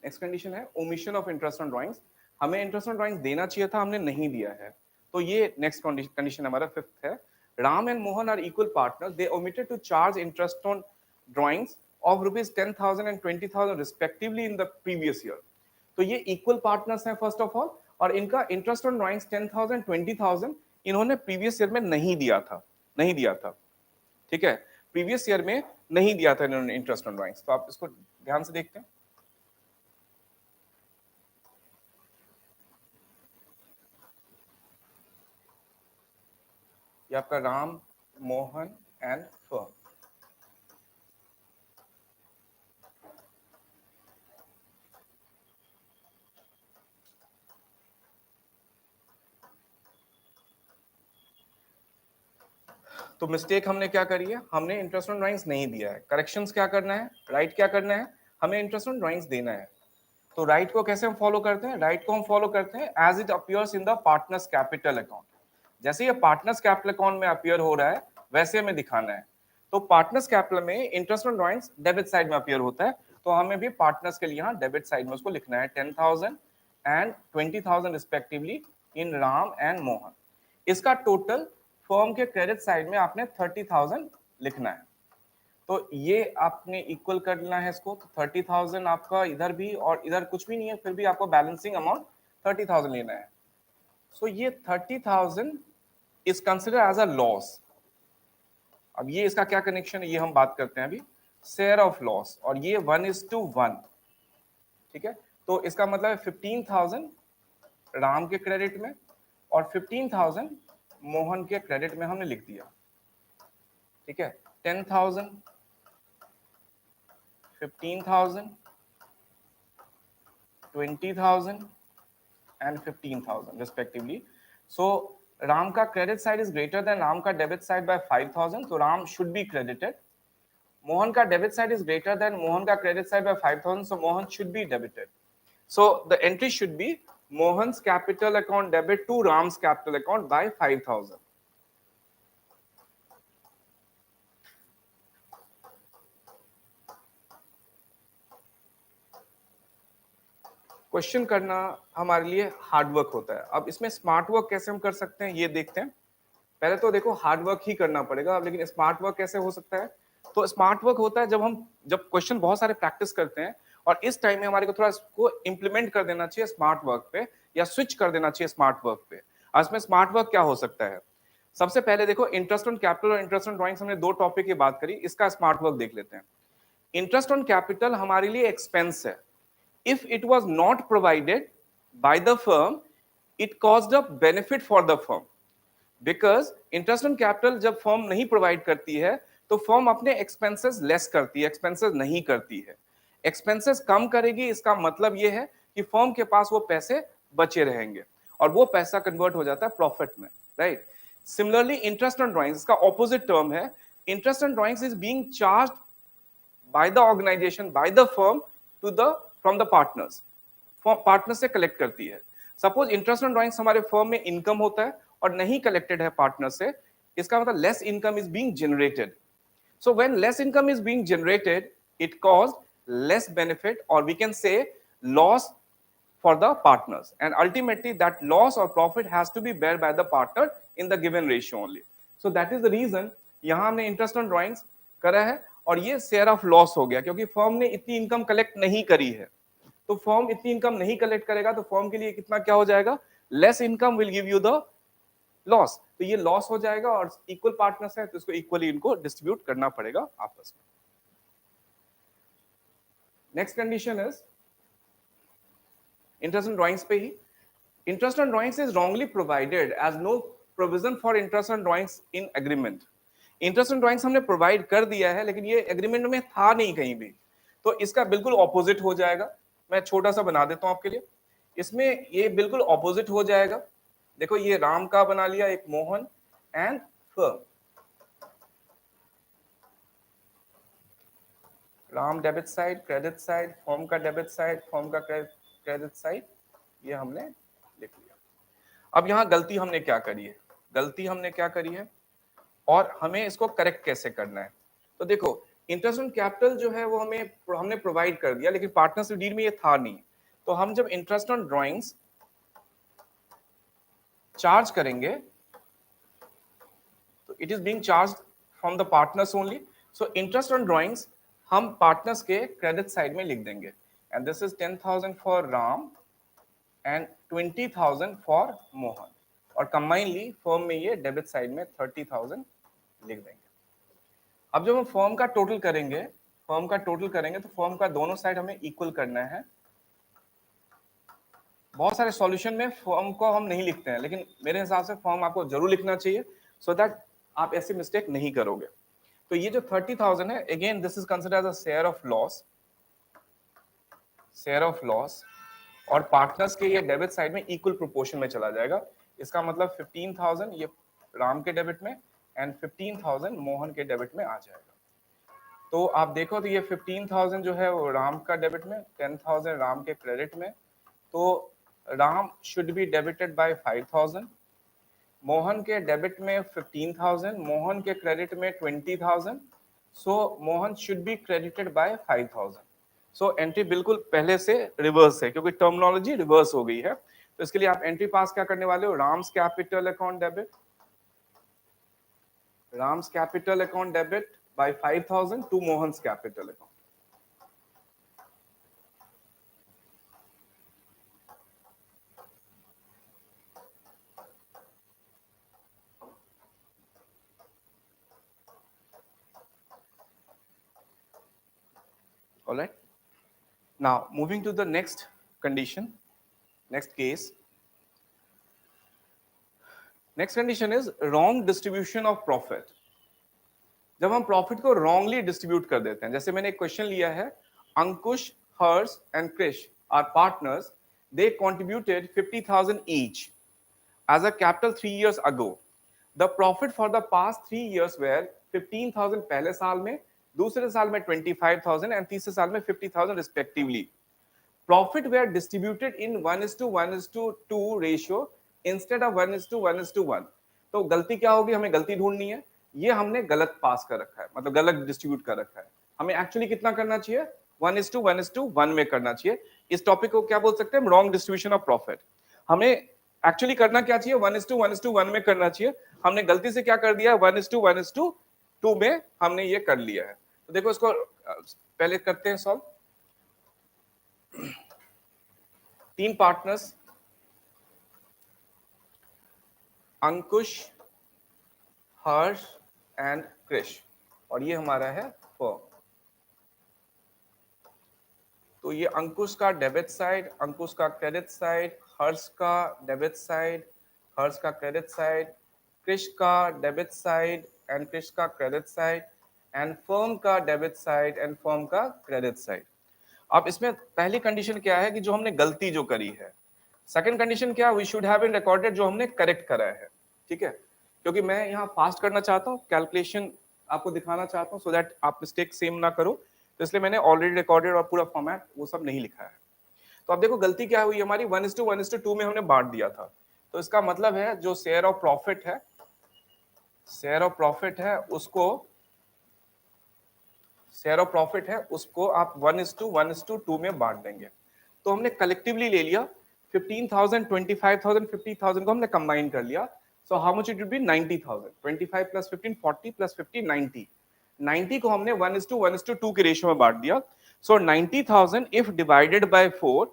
next condition है omission of interest on drawings. हमें interest on drawings देना चाहिए था, हमने नहीं दिया है, तो ये नेक्स्ट कंडीशन हमारा फिफ्थ है। Ram and Mohan are equal partners, they omitted to charge interest on drawings of ₹10,000 and 20,000 respectively in the previous year. तो ये इक्वल पार्टनर्स हैं फर्स्ट ऑफ ऑल, और इनका इंटरेस्ट ऑन ड्राइंग्स 10,000 20,000 इन्होंने प्रीवियस ईयर में नहीं दिया था, नहीं दिया था, ठीक है, प्रीवियस ईयर में नहीं दिया था इन्होंने इंटरेस्ट ऑन ड्राइंग्स। तो आप इसको ध्यान से देखते हैं। ये आपका राम, मोहन एंड फर्म। तो मिस्टेक हमने क्या करी है, हमने इंटरेस्ट ऑन ड्राइंग्स नहीं दिया है। करेक्शंस क्या करना है, राइट क्या करना है, हमें इंटरेस्ट ऑन ड्राइंग्स देना है। तो राइट को कैसे हम फॉलो करते हैं, राइट को हम फॉलो करते हैं as it appears in the partners capital account. जैसे ये पार्टनर्स कैपिटल अकाउंट में अपीयर हो रहा है वैसे हमें दिखाना है। तो पार्टनर्स कैपिटल में interest on drawings debit side में अपीयर होता है, तो हमें भी पार्टनर्स के लिए यहाँ डेबिट साइड में उसको लिखना है 10,000 and 20,000 respectively in Ram and Mohan. इसका टोटल फर्म के क्रेडिट साइड में आपने 30,000 लिखना है। तो ये आपने इक्वल करना है इसको, तो 30,000 आपका इधर भी और इधर कुछ भी नहीं है, फिर भी आपको बैलेंसिंग अमाउंट 30,000 लेना है। सो ये 30,000 is consider as a loss. अब ये इसका क्या कनेक्शन है ये हम बात करते हैं अभी, शेयर ऑफ लॉस, और ये 1:1, ठीक है। तो इसका मतलब है 15,000 राम के क्रेडिट में और 15,000 मोहन के क्रेडिट में हमने लिख दिया, ठीक है। 10,000, 15,000, 20,000 and 15,000 respectively. So Ram ka credit side is greater than Ram ka debit side by 5,000, so Ram should be credited. Mohan ka debit side is greater than Mohan ka credit side by 5,000, so Mohan should be debited. So the entry should be Mohan's capital account debit to Ram's capital account by 5,000. Question करना हमारे लिए hard work होता है। अब इसमें smart work कैसे हम कर सकते हैं ये देखते हैं। पहले तो देखो हार्ड वर्क ही करना पड़ेगा, लेकिन स्मार्ट वर्क कैसे हो सकता है। तो स्मार्ट वर्क होता है जब क्वेश्चन बहुत सारे प्रैक्टिस करते हैं और इस टाइम में हमारे को थोड़ा इसको इंप्लीमेंट कर देना चाहिए स्मार्ट वर्क पे, या स्विच कर देना चाहिए स्मार्ट वर्क पे। आज में स्मार्ट वर्क क्या हो सकता है, सबसे पहले देखो इंटरेस्ट ऑन कैपिटल और इंटरेस्ट ऑन ड्राइंग्स, हमने दो टॉपिक की बात करी, इसका स्मार्ट वर्क देख लेते हैं। इंटरेस्ट ऑन कैपिटल हमारे लिए एक्सपेंस है। If it was not provided by the firm, it caused a benefit for the firm. Because interest on capital जब फर्म नहीं प्रोवाइड करती है तो फर्म अपने एक्सपेंसेस लेस करती है, एक्सपेंसेस नहीं करती है। एक्सपेंसेस कम करेगी, इसका मतलब ये है कि फर्म के पास वो पैसे बचे रहेंगे और वो पैसा कन्वर्ट हो जाता है प्रॉफिट में, right. Similarly interest on drawings का ऑपोजिट टर्म है, interest on drawings is being charged by the organization, by the firm to the from the partners, partner से कलेक्ट करती है। सपोज इंटरेस्ट ऑन ड्राइंग्स हमारे firm में income होता है और नहीं कलेक्टेड है पार्टनर से, इसका मतलब less income is being generated. So when less income is being generated it cause less benefit, और we can say loss for the partners, and ultimately that loss or profit has to be bear by the partner in the given ratio only. So that is the reason यहां हमने interest on drawings करा है और ये share of loss हो गया, क्योंकि firm ने इतनी इनकम कलेक्ट नहीं करी है। तो फर्म इतनी इनकम नहीं कलेक्ट करेगा तो फर्म के लिए कितना क्या हो जाएगा, less income will give you the loss. तो ये लॉस हो जाएगा और इक्वल पार्टनर्स है तो इसको इक्वली इनको डिस्ट्रीब्यूट करना पड़ेगा आपस में। Next condition is interest on drawings पे ही, interest on drawings is wrongly provided as no provision for interest on drawings in agreement. Interest on drawings हमने प्रोवाइड कर दिया है लेकिन ये एग्रीमेंट में था नहीं कहीं भी, तो इसका बिल्कुल ऑपोजिट हो जाएगा। मैं छोटा सा बना देता हूं आपके लिए, इसमें ये बिल्कुल ऑपोजिट हो जाएगा। देखो ये राम का बना लिया, एक Mohan and firm. Ram debit side, credit side, firm का डेबिट साइड, फर्म का क्रेडिट साइड, ये हमने लिख लिया। अब यहाँ गलती हमने क्या करी है, गलती हमने क्या करी है और हमें इसको करेक्ट कैसे करना है। तो देखो इंटरेस्ट ऑन कैपिटल जो है वो हमने प्रोवाइड कर दिया, लेकिन पार्टनरशिप डील में ये था नहीं। तो हम जब इंटरेस्ट ऑन ड्रॉइंग्स चार्ज करेंगे तो it is being charge from the partners only. So interest on drawings हम पार्टनर्स के क्रेडिट साइड में लिख देंगे, and this is 10,000 for Ram and 20,000 for Mohan, और कंबाइनली फर्म में ये डेबिट साइड में 30,000 लिख देंगे। अब जब हम फर्म का टोटल करेंगे तो फर्म का दोनों साइड हमें इक्वल करना है। बहुत सारे सॉल्यूशन में फर्म को हम नहीं लिखते हैं, लेकिन मेरे हिसाब से फर्म आपको जरूर लिखना चाहिए, सो दैट आप ऐसी मिस्टेक नहीं करोगे। तो ये जो 30,000 है, again this is considered as a share of loss, और पार्टनर्स के ये डेबिट साइड में इक्वल प्रोपोर्शन में चला जाएगा। इसका मतलब 15,000 ये राम के डेबिट में एंड 15,000 मोहन के डेबिट में आ जाएगा। तो आप देखो तो ये 15,000 जो है वो राम का डेबिट में, 10,000 राम के क्रेडिट में। तो Ram should be debited by 5,000, Mohan के डेबिट में 15,000, मोहन के क्रेडिट में 20,000। So Mohan should be credited by 5,000। So entry बिल्कुल पहले से रिवर्स है, क्योंकि टर्मिनोलॉजी रिवर्स हो गई है। तो इसके लिए आप एंट्री पास क्या करने वाले हो, Ram's capital account debit, Ram's capital account debit by 5,000 to Mohan's capital account. All right. Now, moving to the next condition, next case. Next condition is wrong distribution of profit. जब हम प्रॉफिट को रॉन्गली डिस्ट्रीब्यूट कर देते हैं, जैसे मैंने एक क्वेश्चन लिया है, Ankush, Harsh and Krish are partners, they contributed 50,000 each as a capital 3 years ago. The profit for the past 3 years were 15,000 पहले साल में, दूसरे साल में 25,000 एंड तीसरे साल में 50,000 respectively. Profit were distributed in 1:1:2 ratio instead of 1:1:1. तो गलती क्या होगी, हमें गलती ढूंढनी है। ये हमने गलत पास कर रखा है, मतलब गलत डिस्ट्रीब्यूट कर रखा है। हमें एक्चुअली कितना करना चाहिए, 1:1:1 में करना चाहिए। इस टॉपिक को क्या बोल सकते हैं, रॉन्ग डिस्ट्रीब्यूशन ऑफ प्रॉफिट। हमें एक्चुअली करना क्या चाहिए, 1:1:1 में करना चाहिए। हमने गलती से क्या कर दिया, 1:1:2 में हमने ये कर लिया है। तो देखो इसको पहले करते हैं solve. 3 partners, Ankush, Harsh and Krish, और ये हमारा है फर्म। तो ये अंकुश का डेबिट साइड, अंकुश का क्रेडिट साइड, हर्ष का डेबिट साइड, हर्ष का क्रेडिट साइड, क्रिश का डेबिट साइड एंड क्रिश का क्रेडिट साइड, एंड फर्म का डेबिट साइड एंड फर्म का क्रेडिट साइड। अब इसमें पहली कंडीशन क्या है कि जो हमने गलती जो करी है। सेकंड कंडीशन क्या, we should have been recorded, जो हमने करेक्ट करा है। ठीक है, क्योंकि मैं यहाँ फास्ट करना चाहता हूँ, कैलकुलेशन आपको दिखाना चाहता हूँ, सो दैट आप मिस्टेक सेम ना करो। तो इसलिए मैंने ऑलरेडी रिकॉर्डेड और पूरा फॉर्मेट वो सब नहीं लिखा है। तो अब देखो गलती क्या हुई हमारी, 1:1:2 में हमने बांट दिया था। तो इसका मतलब है जो शेयर ऑफ प्रॉफिट है उसको आप 1:1:2 में बांट देंगे। तो हमने कलेक्टिवली ले लिया 15,000, 25,000, 50,000 को हमने कंबाइन कर लिया। So how much it will B, 90,000, 25 plus 15 40 plus 50 90, 90 को हमने 1:1:2 के रेशियो में बांट दिया। सो 90,000 if divided by 4,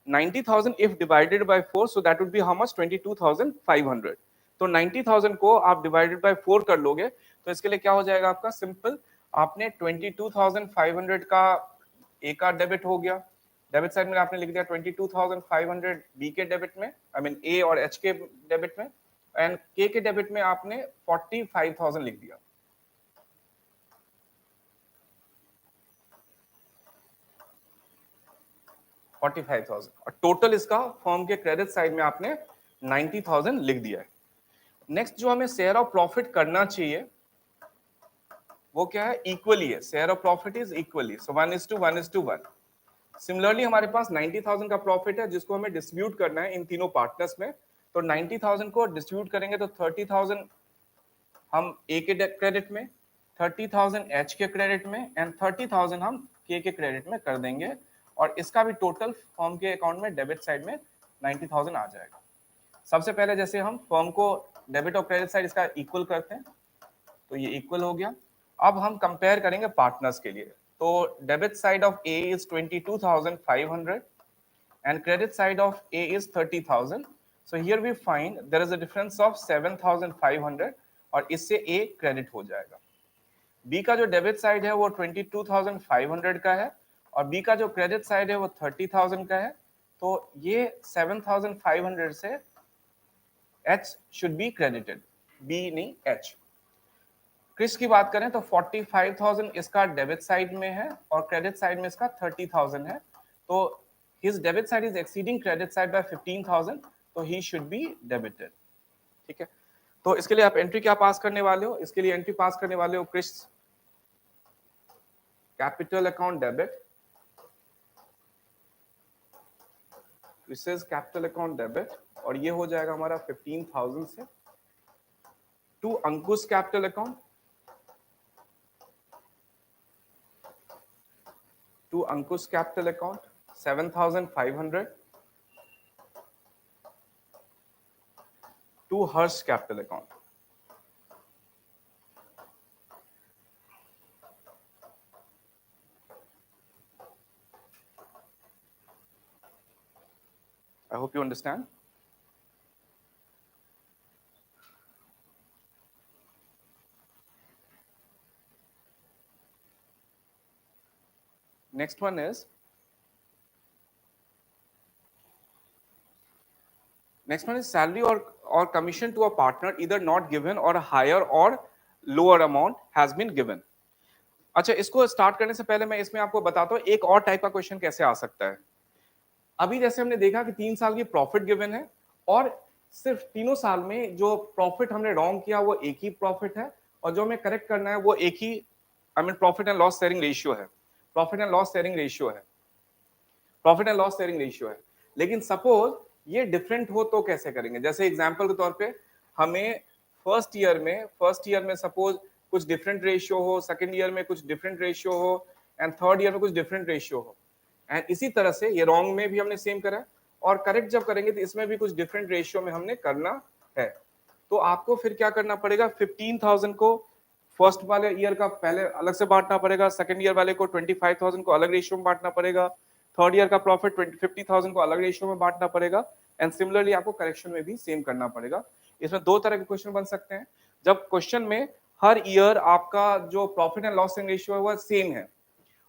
90,000 if divided by 4, so that would be how much, 22,500। तो 90,000 को आप डिवाइडेड बाय 4 कर लोगे तो इसके लिए क्या हो जाएगा आपका, सिंपल, आपने 22,500 का ए का डेबिट हो गया, डेबिट साइड में आपने लिख दिया 22,500 बी के डेबिट में, आई मीन ए और एच के डेबिट में, एंड के डेबिट में आपने 45,000 लिख दिया। और टोटल इसका फर्म के क्रेडिट साइड में आपने 90,000 लिख दिया है। नेक्स्ट जो हमें शेयर ऑफ प्रॉफिट करना चाहिए वो क्या है, इक्वली है, share of profit is equally, so 1:1:1। Similarly हमारे पास 90,000 का प्रॉफिट है जिसको हमें डिस्ट्रीब्यूट करना है इन तीनों पार्टनर्स में। तो 90,000 को डिस्ट्रीब्यूट करेंगे तो 30,000 हम ए के क्रेडिट में, 30,000 एच के क्रेडिट में एंड 30,000 हम के क्रेडिट में कर देंगे और इसका भी टोटल फर्म के अकाउंट में डेबिट साइड में 90,000 आ जाएगा। सबसे पहले जैसे हम फर्म को डेबिट और क्रेडिट साइड इसका इक्वल करते हैं तो ये इक्वल हो गया। अब हम कंपेयर करेंगे पार्टनर्स के लिए। तो debit side of A is 22,500 and credit side of A is 30,000. So here we find there is a difference of 7,500 और इससे A क्रेडिट हो जाएगा। B का जो डेबिट साइड है वो 22,500 का है और B का जो क्रेडिट साइड है वो 30,000 का है। तो ये 7,500 से H should be credited, B नहीं H। क्रिस की बात करें तो 45,000 इसका डेबिट साइड में है और क्रेडिट साइड में इसका 30,000 है। तो his debit side is exceeding credit side by 15,000, तो he should be debited। ठीक है, तो इसके लिए आप एंट्री क्या पास करने वाले हो? इसके लिए एंट्री पास करने वाले हो Krish capital account debit, this is capital account debit और ये हो जाएगा हमारा 15,000 से to Ankush capital account, to Ankush capital account 7,500 to Harsh capital account. I hope you understand. Next one is salary or commission to a partner either not given or a higher or lower amount has been given. अच्छा, इसको start करने से पहले मैं इसमें आपको बताता हूँ एक और टाइप का क्वेश्चन कैसे आ सकता है। अभी जैसे हमने देखा कि 3 साल की प्रॉफिट गिवन है और सिर्फ तीनों साल में जो प्रॉफिट हमने रॉन्ग किया वो एक ही प्रॉफिट है और जो हमें करेक्ट करना है वो एक ही profit and loss sharing ratio है, profit and loss sharing ratio है, profit and loss sharing ratio है। लेकिन सपोज ये डिफरेंट हो तो कैसे करेंगे? जैसे एग्जांपल के तौर पे हमें फर्स्ट ईयर में सपोज कुछ डिफरेंट रेशियो हो, सेकंड ईयर में कुछ डिफरेंट रेशियो हो एंड थर्ड ईयर में कुछ डिफरेंट रेशियो हो एंड इसी तरह से ये रॉन्ग में भी हमने सेम करा और करेक्ट जब करेंगे तो इसमें भी कुछ डिफरेंट रेशियो में हमने करना है। तो आपको फिर क्या करना पड़ेगा, 15,000 को फर्स्ट वाले ईयर का पहले अलग से बांटना पड़ेगा, सेकंड ईयर वाले को 25,000 को अलग रेशियो में बांटना पड़ेगा, थर्ड ईयर का प्रॉफिट 50,000 को अलग रेशियो में बांटना पड़ेगा एंड सिमिलरली आपको करेक्शन में भी सेम करना पड़ेगा। इसमें दो तरह के क्वेश्चन बन सकते हैं, जब क्वेश्चन में हर ईयर आपका जो प्रॉफिट एंड लॉस रेशियो है वो सेम है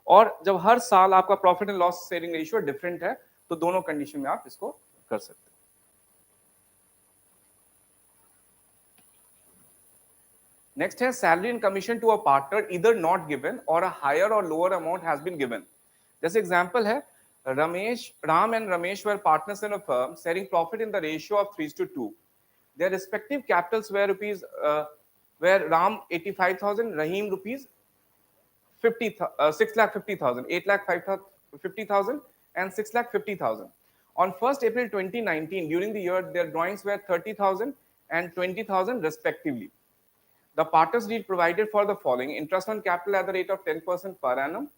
और जब हर साल आपका profit and loss sharing ratio different है, तो दोनों कंडीशन में आप इसको कर सकते हैं। नेक्स्ट है salary and commission to a partner इधर नॉट गिवन और अ हायर और lower amount has been given. जैसे एग्जांपल है Ram and Ramesh were partners in a firm sharing profit in the ratio of 3:2. Their respective capitals were Ram 85,000, Rahim rupees 6,50,000, 8,50,000 and 6,50,000. On 1st April 2019, during the year, their drawings were 30,000 and 20,000 respectively. The partners deed provided for the following: interest on capital at the rate of 10% per annum.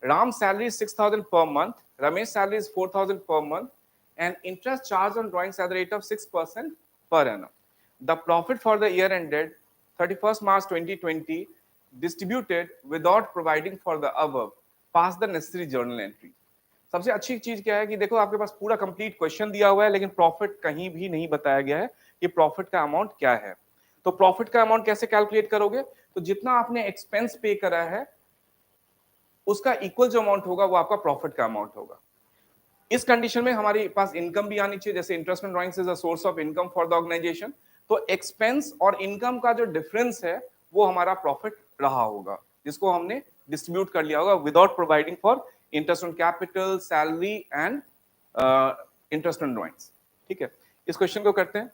Ram's salary is 6,000 per month. Ramesh's salary is 4,000 per month, and interest charged on drawings at the rate of 6% per annum. The profit for the year ended 31st March 2020 distributed without providing for the above. Pass the necessary journal entry. सबसे अच्छी चीज क्या है कि देखो आपके पास पूरा complete question दिया हुआ है लेकिन प्रॉफिट कहीं भी नहीं बताया गया है कि प्रॉफिट का अमाउंट क्या है। तो प्रॉफिट का अमाउंट कैसे कैलकुलेट करोगे? तो जितना आपने एक्सपेंस पे करा है उसका इक्वल जो अमाउंट होगा वो आपका प्रॉफिट का अमाउंट होगा। इस कंडीशन में हमारे पास इनकम भी आनी चाहिए, जैसे interest on drawings is a source of income for the organization. तो एक्सपेंस और इनकम का जो डिफरेंस है वो हमारा प्रॉफिट रहा होगा, जिसको हमने डिस्ट्रीब्यूट कर लिया होगा without providing for interest on capital, salary and interest on drawings. ठीक है, इस क्वेश्चन को करते हैं।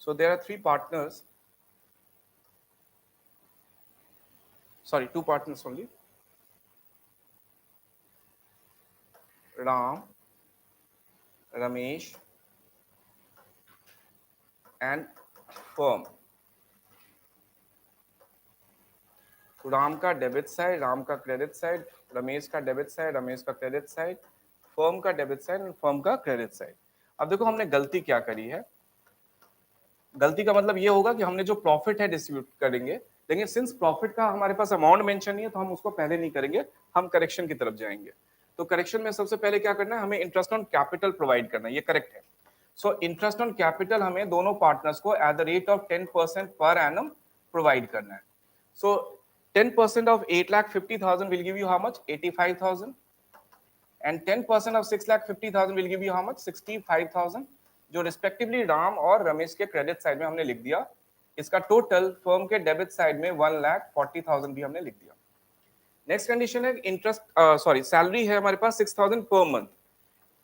So there are two partners only. Ram, Ramesh and firm. तो राम का डेबिट साइड, राम का क्रेडिट साइड, रमेश का डेबिट साइड, रमेश का क्रेडिट साइड, फर्म का डेबिट साइड और फर्म का क्रेडिट साइड। अब देखो हमने गलती क्या करी है। गलती का मतलब ये होगा कि हमने जो प्रॉफिट है डिस्ट्रीब्यूट करेंगे, लेकिन सिंस प्रॉफिट का हमारे पास अमाउंट मेंशन नहीं है तो हम उसको पहले नहीं करेंगे, हम करेक्शन की तरफ जाएंगे। तो करेक्शन में सबसे पहले क्या करना है, हमें इंटरेस्ट ऑन कैपिटल प्रोवाइड करना है, ये करेक्ट है। सो इंटरेस्ट ऑन कैपिटल हमें दोनों पार्टनर्स को eight the rate of 10% per annum provide करना है। सो 10% of 8,50,000 will give you how much? 85,000. And 10% of 6,50,000 will give you how much? 65,000. जो रिस्पेक्टिवली राम और रमेश के क्रेडिट साइड में हमने लिख दिया। इसका टोटल फर्म के डेबिट साइड में 1,40,000 भी हमने लिख दिया। नेक्स्ट कंडीशन है इंटरेस्ट, सॉरी सैलरी है हमारे पास 6,000 पर मंथ।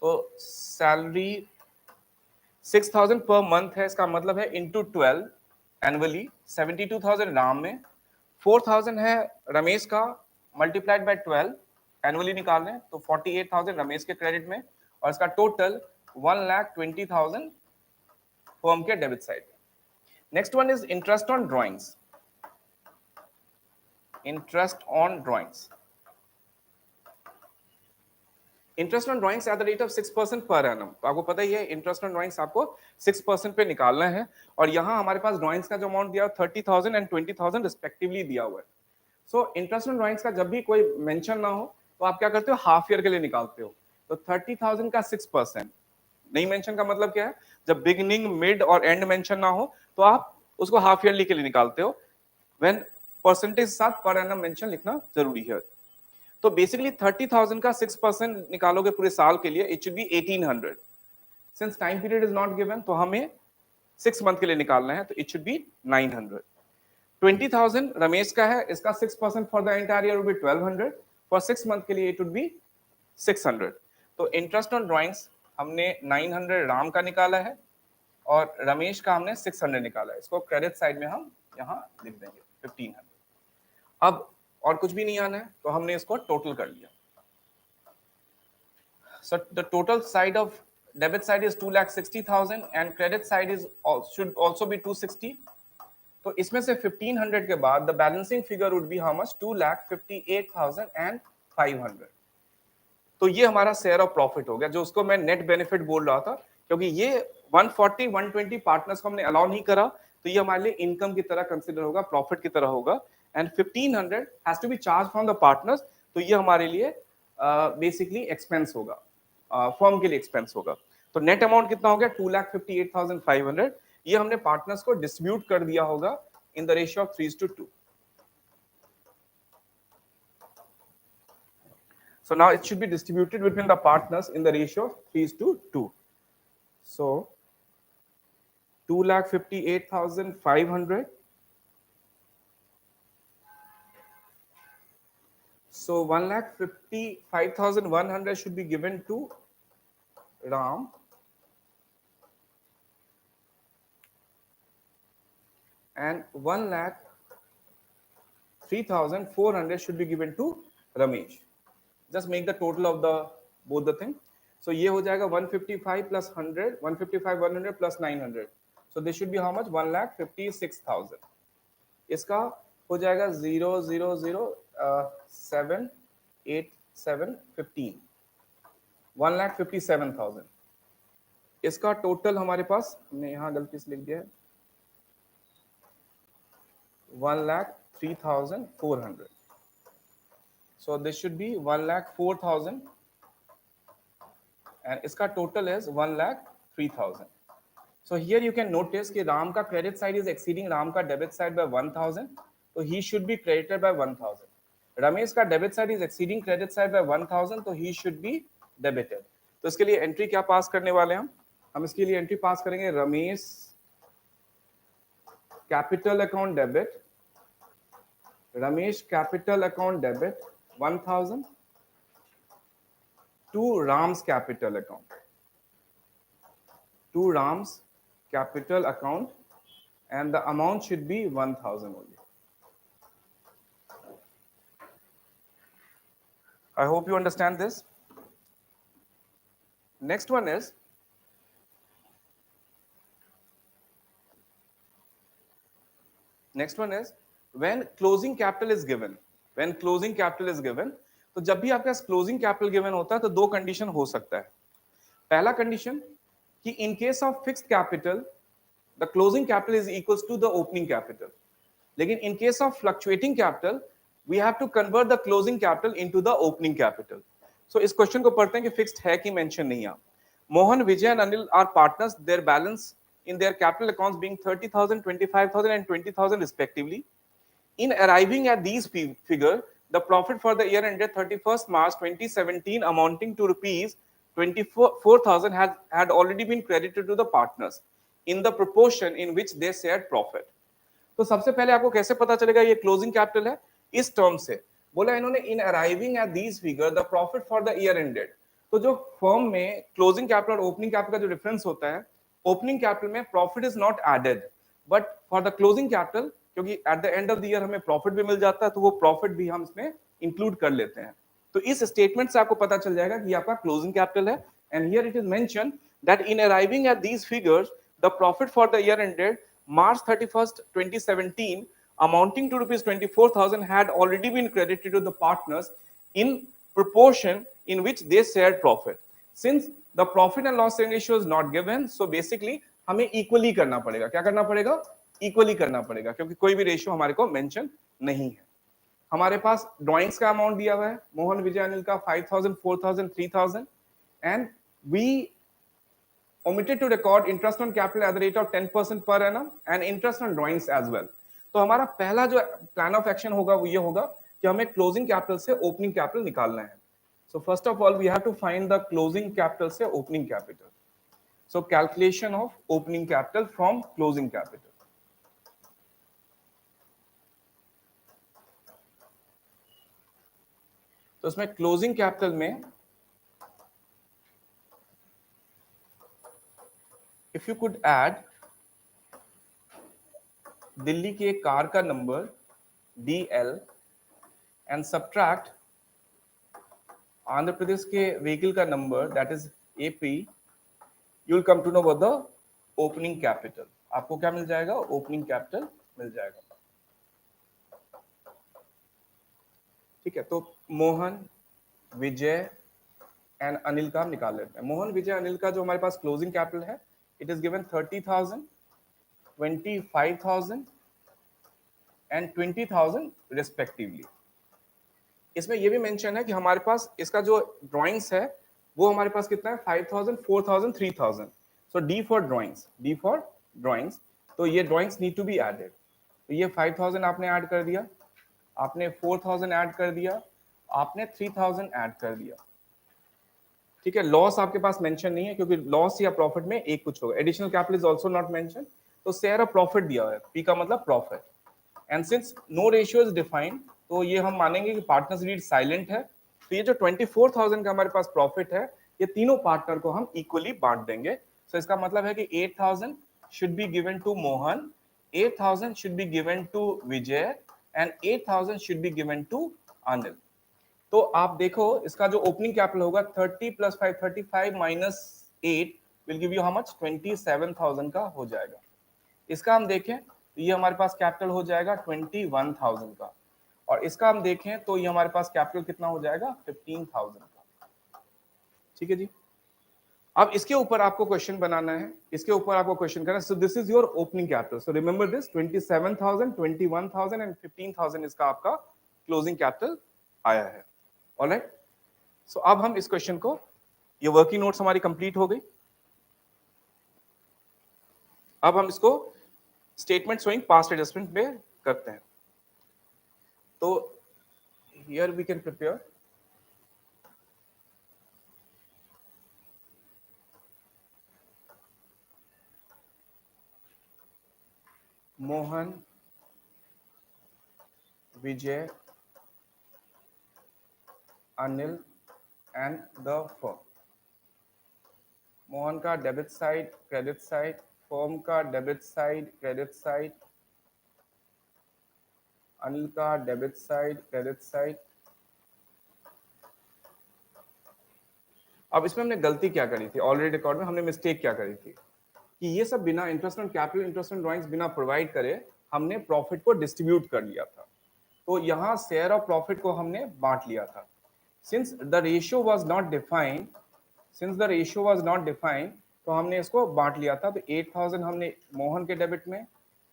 तो सैलरी 6,000 पर मंथ है, इसका मतलब है इंटू 12 एनुअली 72,000 राम में, 4,000 है रमेश का, मल्टीप्लाइड बाय 12 एनुअली निकाल रहे हैं तो 48,000 रमेश के क्रेडिट में, और इसका टोटल 1,20,000 फर्म के debit side. Next one is interest on drawings. Interest on drawings, interest on drawings eight the rate of 6% पर एनम। तो आपको पता ही है इंटरेस्ट ऑन ड्रॉइंग्स आपको 6% पे निकालना है, और यहाँ हमारे पास ड्रॉइंग्स का जो अमाउंट दिया 30,000 एंड 20,000 रिस्पेक्टिवली दिया हुआ है। सो इंटरेस्ट ऑन ड्रॉइंग्स का जब भी कोई मेंशन ना हो तो आप क्या करते हो, हाफ ईयर के लिए निकालते हो। तो 30,000 का 6%, नहीं मेंशन का मतलब क्या है, जब बिगिनिंग मिड और एंड मेंशन ना हो तो आप उसको हाफ ईयरली के लिए निकालते हो। व्हेन परसेंटेज साथ पर एनम मेंशन लिखना जरूरी है। तो बेसिकली 30,000 का 6% निकालोगे पूरे साल के लिए, it should B 1800। Since time period is not given तो हमें 6 मंथ के लिए निकालना है, तो इट शुड बी 900। 20,000 रमेश का है, इसका 6% for the entire year would be 1200, for 6 month के लिए इट वुड बी 600। तो इंटरेस्ट ऑन ड्रॉइंग्स हमने 900 राम का निकाला है और रमेश का हमने 600 निकाला है। इसको क्रेडिट साइड में हम यहाँ लिख देंगे 1500। अब और कुछ भी नहीं आना है तो हमने इसको टोटल कर लिया। So the total side of debit side is 2,60,000 and credit side is should also be 260. तो इसमें से 1500 के बाद the balancing figure would be how much? 2,58,500. तो ये हमारा शेयर ऑफ प्रॉफिट हो गया, जो उसको मैं नेट बेनिफिट बोल रहा था, क्योंकि ये 140 120 पार्टनर्स को हमने अलाउ नहीं करा, तो ये हमारे लिए इनकम की तरह कंसिडर होगा, प्रॉफिट की तरह होगा। And 1500 has to be charge from the partners, तो ये हमारे लिए बेसिकली एक्सपेंस होगा, फर्म के लिए एक्सपेंस होगा। तो नेट अमाउंट कितना हो गया? 2,58,500। ये हमने पार्टनर्स को डिस्ट्रीब्यूट कर दिया होगा in the ratio of 3:2। So now it should be distributed between the partners in the ratio of 3:2. So 2,58,500. So 1,55,100 should be given to Ram, and 1,03,400 should be given to Ramesh. Just make the total of the both the thing. So ये हो जाएगा 155 plus 100, 155 100 plus 900. So this should be how much? 1,56,000. इसका हो जाएगा 0,007,8,7,15, 1,57,000। इसका total हमारे पास, हमने यहाँ गलती से लिख दिया है, 1,03,400. So this should be 1,04,000 and इसका total is 1,03,000. So here you can notice कि राम का credit side is exceeding Ram का debit side by 1,000, तो he should be credited by 1,000. Ramesh का debit side is exceeding credit side by 1,000, तो he should be debited. तो इसके लिए एंट्री क्या पास करने वाले हैं हम इसके लिए एंट्री पास करेंगे Ramesh capital account debit, Ramesh capital account debit 1,000 to Ram's capital account, to Ram's capital account, and the amount should be 1,000 only. I hope you understand this. Next one is when closing capital is given. When closing capital is given, तो जब भी आपके पास closing capital given होता है तो दो condition हो सकता है. पहला कंडीशन कि in case of fixed capital the closing capital is equals to the opening capital. लेकिन in case of fluctuating capital we have to convert the closing capital into the opening capital. So इस question को पढ़ते हैं कि fixed है कि mention नहीं है. Mohan, Vijay and Anil are partners. Their balance in their capital accounts being 30,000, 25,000 and 20,000 respectively. In arriving at these figure, the profit for the year ended 31st March 2017 amounting to rupees 24,000 had already been credited to the partners in the proportion in which they shared profit. तो सबसे पहले आपको कैसे पता चलेगा ये closing capital है? इस टर्म से बोला इन्होंने in arriving at these figure the profit for the year ended. तो जो फर्म में क्लोजिंग कैपिटल और ओपनिंग कैपिटल का जो डिफरेंस होता है, ओपनिंग कैपिटल में profit is not added, but for the closing capital क्योंकि at the end of the year हमें प्रॉफिट भी मिल जाता है तो वो प्रॉफिट भी हम इसमें इंक्लूड कर लेते हैं. तो इस स्टेटमेंट से आपको पता चल जाएगा कि आपका क्लोजिंग कैपिटल है. And here it is mention that in arriving at these figures the profit for the year ended March 31st 2017 amounting to rupees 24,000 had already been credited to the partners in proportion in which they shared profit. Since the profit and loss ratio is not given, so basically हमें equally करना पड़ेगा. क्या करना पड़ेगा? Equally करना पड़ेगा क्योंकि कोई भी रेशियो हमारे को मेंशन नहीं है. हमारे पास ड्राइंग्स का अमाउंट दिया हुआ है मोहन, विजय, अनिल का 5,000, 4,000, 3,000 and we omitted to record interest on capital at the rate of 10% per annum and interest on drawings as well. तो हमारा पहला जो प्लान ऑफ एक्शन होगा वो ये होगा कि हमें क्लोजिंग कैपिटल से ओपनिंग कैपिटल निकालना है. So first of all we have to find the closing capital से opening capital. So calculation of opening capital from closing capital. तो इसमें क्लोजिंग कैपिटल में if you could add Delhi के car का number DL and subtract Andhra Pradesh के vehicle का number that is AP, you will come to know about the opening capital. आपको क्या मिल जाएगा? ओपनिंग कैपिटल मिल जाएगा. ठीक है, तो मोहन, विजय एंड अनिल का हम निकाल लेते हैं. मोहन, विजय, अनिल का जो हमारे पास क्लोजिंग कैपिटल है it is given 30,000, 25,000 and 20,000 respectively. इसमें ये भी मेंशन है कि हमारे पास इसका जो ड्राइंग्स है वो हमारे पास कितना है? 5,000, 4,000, 3,000. So D for drawings. तो ये drawings need to be added. तो ये 5,000 आपने ऐड कर दिया, आपने 4,000 ऐड कर दिया, आपने 3,000 ऐड कर दिया. ठीक है, लॉस आपके पास मेंशन नहीं है क्योंकि लॉस या प्रॉफिट में एक कुछ होगा. Additional capital is also not mention. तो शेयर ऑफ प्रॉफिट दिया हुआ है, पी का मतलब profit. And since no ratio is defined तो ये हम मानेंगे कि पार्टनर्स रीड साइलेंट है. तो ये जो 24,000 का हमारे पास प्रॉफिट है ये तीनों पार्टनर को हम इक्वली बांट देंगे. सो इसका मतलब है कि 8,000 should be given to Mohan, 8,000 should be given to Vijay and 8,000 should be given to Anil. तो आप देखो इसका जो ओपनिंग कैपिटल होगा 30 + 5, 35 - 8 will give you how much? 27,000 का हो जाएगा. इसका हम देखें तो ये हमारे पास कैपिटल हो जाएगा 21,000 का. और इसका हम देखें तो ये हमारे पास कैपिटल कितना हो जाएगा? 15,000 का. ठीक है जी. अब इसके ऊपर आपको क्वेश्चन बनाना है, इसके ऊपर आपको क्वेश्चन करना है. So this is your opening capital. So remember this 27,000, 21,000 and 15,000 इसका आपका क्लोजिंग कैपिटल आया है. ऑलराइट. सो अब हम इस क्वेश्चन को, ये वर्किंग नोट्स हमारी कंप्लीट हो गई. अब हम इसको स्टेटमेंट शोइंग पास्ट एडजस्टमेंट में करते हैं. तो here we can prepare Mohan, Vijay, Anil and the firm. Mohan का debit side, credit side, firm का debit side, credit side, Anil का डेबिट साइड, क्रेडिट साइड. अब इसमें हमने गलती क्या करी थी, ऑलरेडी रिकॉर्ड में हमने मिस्टेक क्या करी थी कि ये सब बिना interest on capital, interest on drawings बिना प्रोवाइड करे हमने प्रॉफिट को डिस्ट्रीब्यूट कर लिया था। तो यहाँ शेयर ऑफ प्रॉफिट को हमने बांट लिया था। Since the ratio was not defined, तो हमने इसको बांट लिया था। तो 8000 हमने मोहन के डेबिट में,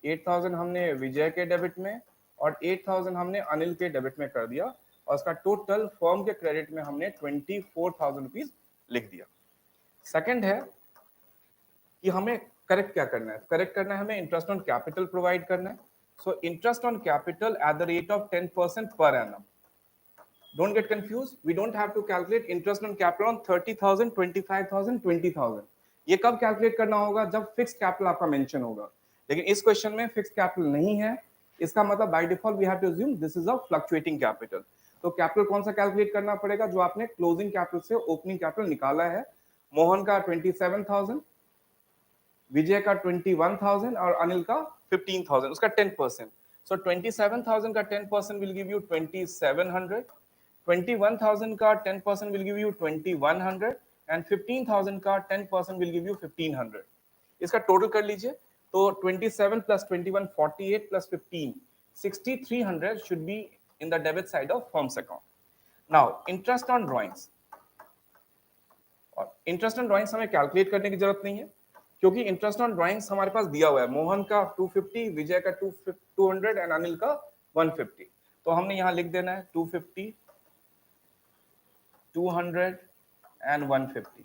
8000 हमने विजय के डेबिट में और 8000 हमने अनिल के डेबिट में कर दिया और उसका टोटल फर्म के क्रेडिट में हमने 24,000 रुपीज लिख दिया। सेकंड है कि हमें करेक्ट क्या करना है, करेक्ट करना है हमें इंटरेस्ट ऑन कैपिटल प्रोवाइड करना है। So interest on capital at the rate of 10% per annum. Don't get confused. We don't have to calculate interest on capital on 30,000, 25,000, 20,000. ये कब कैलकुलेट करना होगा, जब फिक्स्ड कैपिटल आपका मेंशन होगा। लेकिन इस क्वेश्चन में फिक्स्ड कैपिटल नहीं है, इसका मतलब by default we have to assume this is a fluctuating capital. तो कैपिटल कौन सा कैलकुलेट करना पड़ेगा, जो आपने क्लोजिंग कैपिटल से ओपनिंग कैपिटल निकाला है। मोहन का 27,000, विजय का 21,000 और अनिल का 15,000, उसका 10%। सो 27,000 का 10% विल गिव यू 2,700, 21,000 का 10% will give you 2,100 and 15,000 का 10% will give you 1,500। इसका टोटल कर लीजिए तो 27 plus 21 48 plus 15 6,300 should be in the debit side of firm's account. Now interest on drawings, और इंटरेस्ट ऑन ड्राइंग्स हमें कैलकुलेट करने की जरूरत नहीं है क्योंकि इंटरेस्ट ऑन ड्राइंग्स हमारे पास दिया हुआ है। मोहन का 250, विजय का 200 एंड अनिल का 150। तो हमने यहाँ लिख देना है 250, 200 एंड 150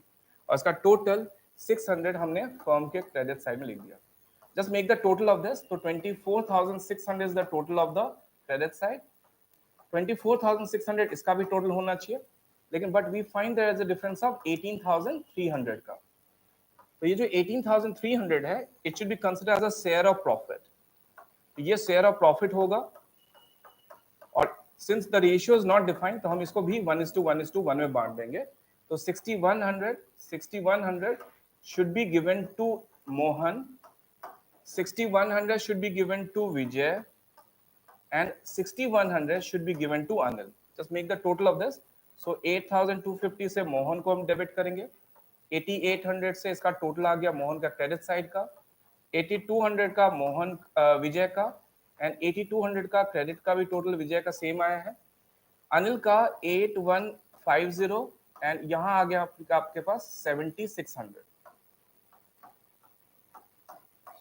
और इसका टोटल 600 हमने फर्म के क्रेडिट साइड में लिख दिया। Just make the total of this. तो 24,600 is the total of the credit side. 24,600 इसका भी टोटल होना चाहिए, लेकिन but we find there is a difference of 18,300 का। तो ये जो 18,300 है it should be consider as a share of profit. ये शेयर ऑफ प्रॉफिट होगा और since the ratio is not defined तो हम इसको भी 1:1:1 में बांट देंगे। तो 6100 should be given to Mohan, 6100 should be given to Vijay and 6100 should be given to Anil. Just make the total of this. So 8,250 से मोहन को हम डेबिट करेंगे, 8,800 से इसका टोटल आ गया मोहन का क्रेडिट साइड का, 8,200 का मोहन विजय का एंड 8,200 का क्रेडिट का भी टोटल विजय का सेम आया है। अनिल का 8,150 एंड यहाँ आ गया आपके पास 7,600।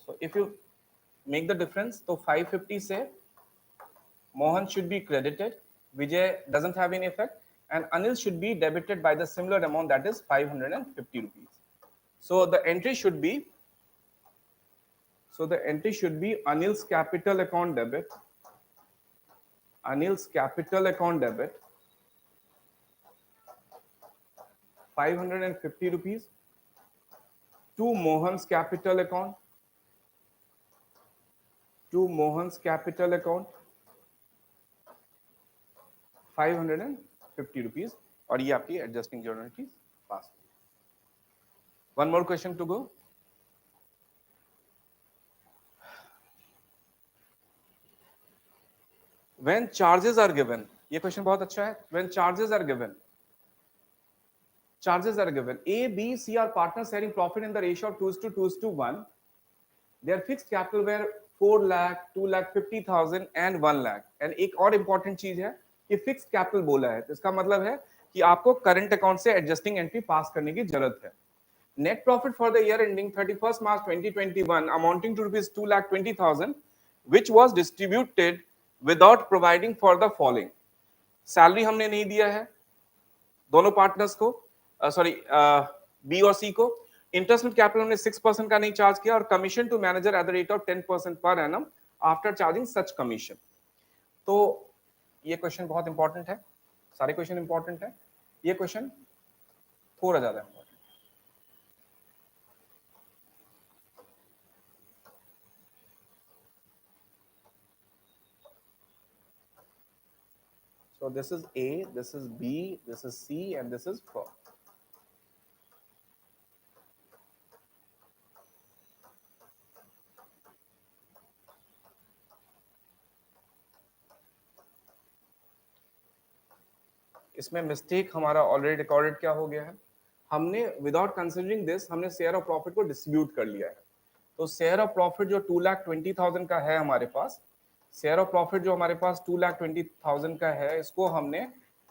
So if you make the difference, तो 550 से Mohan should be credited, Vijay doesn't have any effect, and Anil should be debited by the similar amount, that is 550 rupees. So the entry should be, Anil's capital account debit, 550 rupees to Mohan's capital account, 550 rupees, और ये आपकी adjusting journal फीस pass. One more question to go. When charges are given, ये question बहुत अच्छा है। When charges are given, A, B, C are partners sharing profit in the ratio of 2:1. Their fixed capital were 4 lakh, 2,50,000 and 1 lakh. And एक और important चीज है कि fixed capital बोला है, तो इसका मतलब है कि आपको करंट अकाउंट से एडजस्टिंग एंट्री पास करने की जरूरत है। Net profit for the year ending 31st March 2021 amounting to rupees 2,20,000, which was distributed without providing for the following. Salary हमने नहीं दिया है दोनों पार्टनर्स को, सॉरी बी और सी को। इंटरेस्ट कैपिटल हमने 6% का नहीं चार्ज किया और commission to manager at the rate of 10% per annum after charging such commission. तो ये क्वेश्चन बहुत इंपॉर्टेंट है, सारे क्वेश्चन इंपॉर्टेंट है, ये क्वेश्चन थोड़ा ज्यादा important. So this is A, this is B, this is C, and this is firm. इसमें मिस्टेक हमारा ऑलरेडी रिकॉर्डेड क्या हो गया है, हमने विदाउट कंसिडरिंग दिस हमने शेयर ऑफ प्रॉफिट को डिस्ट्रीब्यूट कर लिया है। तो शेयर ऑफ प्रॉफिट जो 2,20,000 का है हमारे पास, शेयर ऑफ प्रॉफिट जो हमारे पास 2,20,000 का है, इसको हमने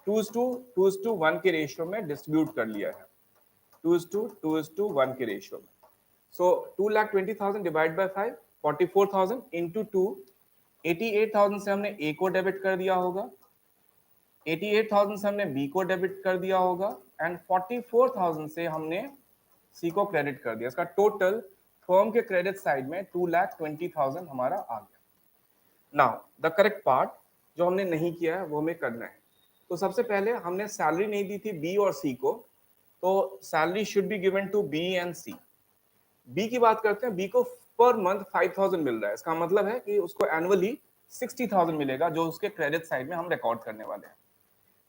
2:1 के रेशियो में डिस्ट्रीब्यूट कर लिया है, 2:1 के रेशियो में। सो 2,20,000 डिवाइड बाय 5, 44,000 इंटू 2, 88,000 से हमने ए को डेबिट कर दिया होगा, 88,000 से हमने बी को डेबिट कर दिया होगा, एंड 44,000 से हमने सी को क्रेडिट कर दिया। इसका टोटल फर्म के क्रेडिट साइड में 2,20,000 हमारा आ गया। नाउ द करेक्ट पार्ट जो हमने नहीं किया है वो हमें करना है। तो सबसे पहले हमने सैलरी नहीं दी थी बी और सी को, तो salary should be given to B and C. B की बात करते हैं, बी को पर मंथ 5,000 मिल रहा है, इसका मतलब है कि उसको एनुअली 60,000 मिलेगा जो उसके क्रेडिट साइड में हम रिकॉर्ड करने वाले हैं।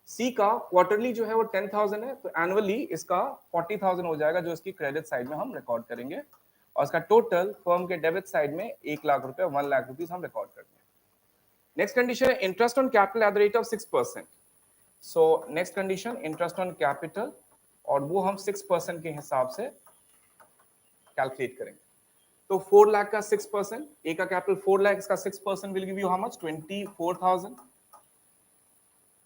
सी का क्वार्टरली जो है वो 10,000 है, तो एनुअली इसका 40,000 हो जाएगा जो इसकी क्रेडिट साइड में हम रिकॉर्ड करेंगे, और इसका टोटल फर्म के डेबिट साइड में 1 लाख रुपए, 1 लाख रुपीज हम रिकॉर्ड करेंगे। नेक्स्ट कंडीशन है interest on capital at the rate of 6%। So next condition interest on capital, और वो हम 6% के हिसाब से कैलकुलेट करेंगे। तो 4 लाख का 6%, ए का कैपिटल 4 लाख, इसका 6% will give you how much, 24,000।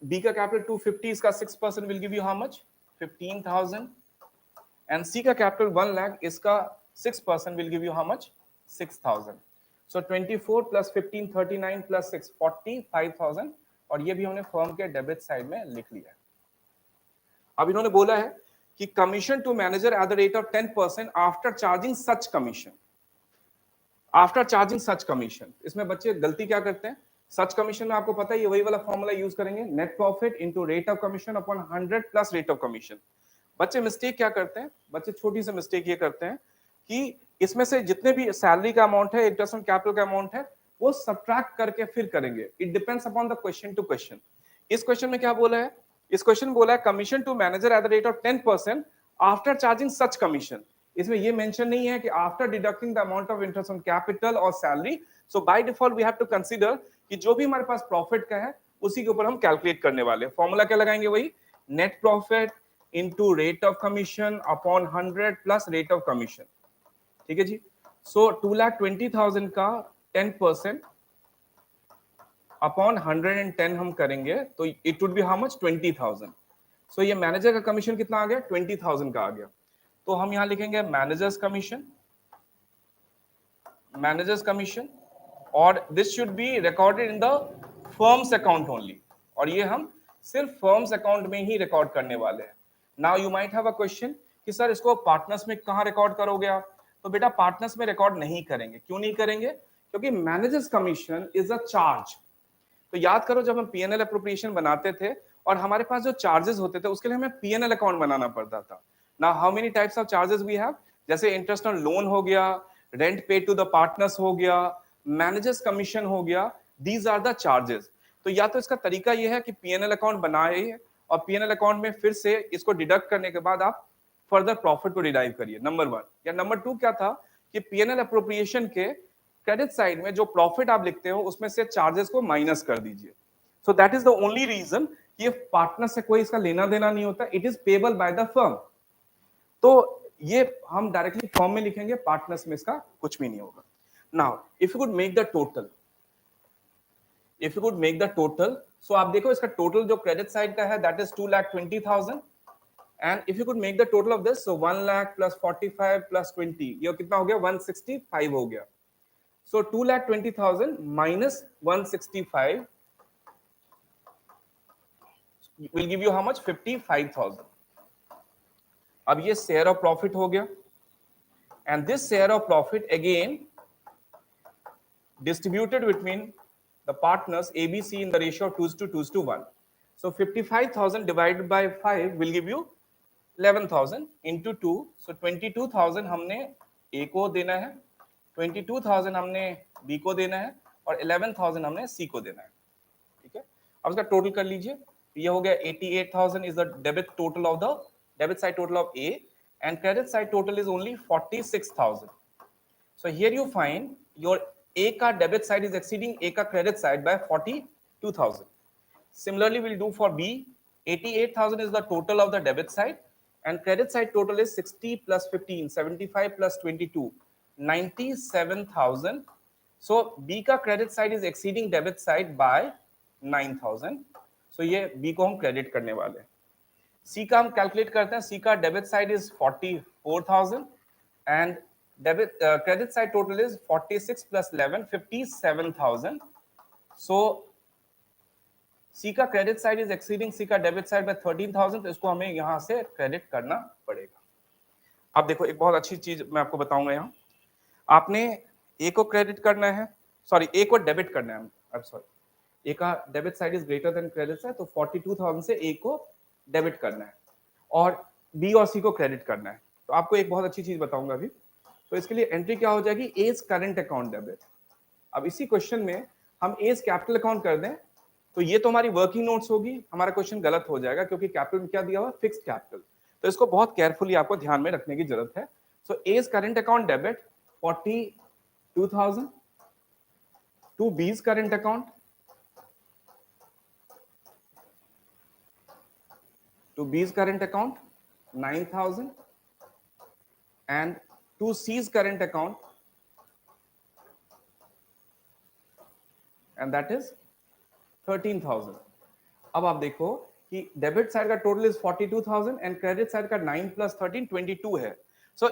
B का कैपिटल 250, इसका 6% will give you how much, 15,000। And C का कैपिटल 1 लाख, इसका 6% will give you how much, 6,000। So 24 plus 15 39 plus 6 45,000, और ये भी हमने फर्म के डेबिट साइड में लिख लिया है। अब इन्होंने बोला है कि commission to manager at the rate of 10% after charging such commission. After charging such commission, इसमें बच्चे गलती क्या करते हैं, सच कमीशन में आपको पता है ये वही वाला फॉर्मूला यूज करेंगे, net profit into rate of commission upon 100 plus rate of commission. बच्चे मिस्टेक क्या करते हैं, बच्चे छोटी सी मिस्टेक ये करते हैं कि इसमें से जितने भी सैलरी का अमाउंट है, इंटरेस्ट ऑन कैपिटल का अमाउंट है, वो सब्ट्रैक्ट करके फिर करेंगे। It depends upon the question to question. इस क्वेश्चन में क्या बोला है, इस क्वेश्चन में बोला है commission to manager at the rate of 10% after charging such commission. इसमें ये मेंशन नहीं है कि after deducting the amount of interest on capital और salary. So by default we have to consider कि जो भी हमारे पास प्रॉफिट का है उसी के ऊपर हम कैलकुलेट करने वाले हैं। फॉर्मूला क्या लगाएंगे, वही net profit into rate of commission upon 100 plus rate of commission. ठीक है जी। सो 2,20,000 का 10% अपॉन 110 हम करेंगे तो it would be how much, 20,000। सो ये मैनेजर का कमीशन कितना आ गया, 20,000 का आ गया। तो हम यहां लिखेंगे मैनेजर्स कमीशन, मैनेजर्स कमीशन, और this should be recorded in the firms account only, और ये हम सिर्फ फर्म्स अकाउंट में ही रिकॉर्ड करने वाले हैं। Now you might have a question कि सर इसको पार्टनर्स में कहां रिकॉर्ड करोगे आप, तो बेटा पार्टनर्स में रिकॉर्ड नहीं करेंगे। क्यों नहीं करेंगे, क्योंकि managers commission is a charge. तो याद करो जब हम पीएनएल अप्रोप्रिएशन बनाते थे और हमारे पास जो चार्जेस होते थे उसके लिए हमें पीएनएल अकाउंट बनाना पड़ता था। Now how many types of charges we have, जैसे इंटरेस्ट ऑन लोन हो गया, rent paid to the partners हो गया, मैनेजर्स कमीशन हो गया, दीज आर द चार्जेस। तो या तो इसका तरीका यह है कि पीएनएल अकाउंट बनाए और पीएनएल अकाउंट में फिर से इसको डिडक्ट करने के बाद आप फर्दर प्रॉफिट को डिराइव करिए, नंबर 1। या नंबर 2 क्या था कि पीएनएल अप्रोप्रिएशन के क्रेडिट साइड में जो प्रॉफिट आप लिखते हो उसमें से चार्जेस को माइनस कर दीजिए। So that is the only reason कि पार्टनर से कोई इसका लेना देना नहीं होता, it is payable by the firm. तो ये हम डायरेक्टली फर्म में लिखेंगे, पार्टनर्स में इसका कुछ भी नहीं होगा। Now if you could make the total, if you could make the total, so आप देखो इसका टोटल जो क्रेडिट साइड का है that is 2,20,000, and if you could make the total of this, so 1 lakh plus 45 plus 20, ये कितना हो गया, 165 हो गया। So 2,20,000 minus 165 will give you how much, 55,000. अब ये शेयर ऑफ प्रॉफिट हो गया, and this share of profit again distributed between the partners ABC in the ratio of 2:1. So 55,000 divided by 5 will give you 11,000 into 2. So 22,000 हमने A को देना है, 22,000 हमने B को देना है, और 11,000 हमने C को देना है। ठीक है, अब इसका टोटल कर लीजिए, ये हो गया 88,000 is the debit total of the debit side total of A, and credit side total is only 46,000. So here you find your A का debit side is exceeding A का credit side by 42,000. Similarly, we'll do for B. 88,000 is the total of the debit side. and credit side total is 60 plus 15, 75 plus 22, 97,000. So B का credit side is exceeding debit side by 9,000. So ये B को हम credit करने वाले हैं. C का हम calculate करते हैं. C का debit side is 44,000 and debit credit side total is 46 plus 11 57,000. So C का credit side is exceeding C का डेबिट साइड बाय 13,000. तो इसको हमें यहां से क्रेडिट करना पड़ेगा. अब देखो एक बहुत अच्छी चीज मैं आपको बताऊंगा. यहां आपने A को क्रेडिट करना है, सॉरी A को डेबिट करना है. अब सॉरी A का debit side is greater than credit side, तो 42,000 से A को डेबिट करना है और बी और सी को क्रेडिट करना है. तो आपको एक बहुत अच्छी चीज बताऊंगा अभी. तो इसके लिए एंट्री क्या हो जाएगी, एज करंट अकाउंट डेबिट. अब इसी क्वेश्चन में हम एज कैपिटल अकाउंट कर दें तो ये तो हमारी वर्किंग नोट्स होगी, हमारा क्वेश्चन गलत हो जाएगा क्योंकि कैपिटल में क्या दिया हुआ, फिक्स्ड कैपिटल. तो इसको बहुत केयरफुली आपको ध्यान में रखने की जरूरत है. So as current account debit 42,000 to B's current account, to B's current account 9,000 and to C's current account, and that is 13,000. अब आप देखो कि डेबिट साइड का total is 42,000 and credit side का 9 प्लस 13 22 है. So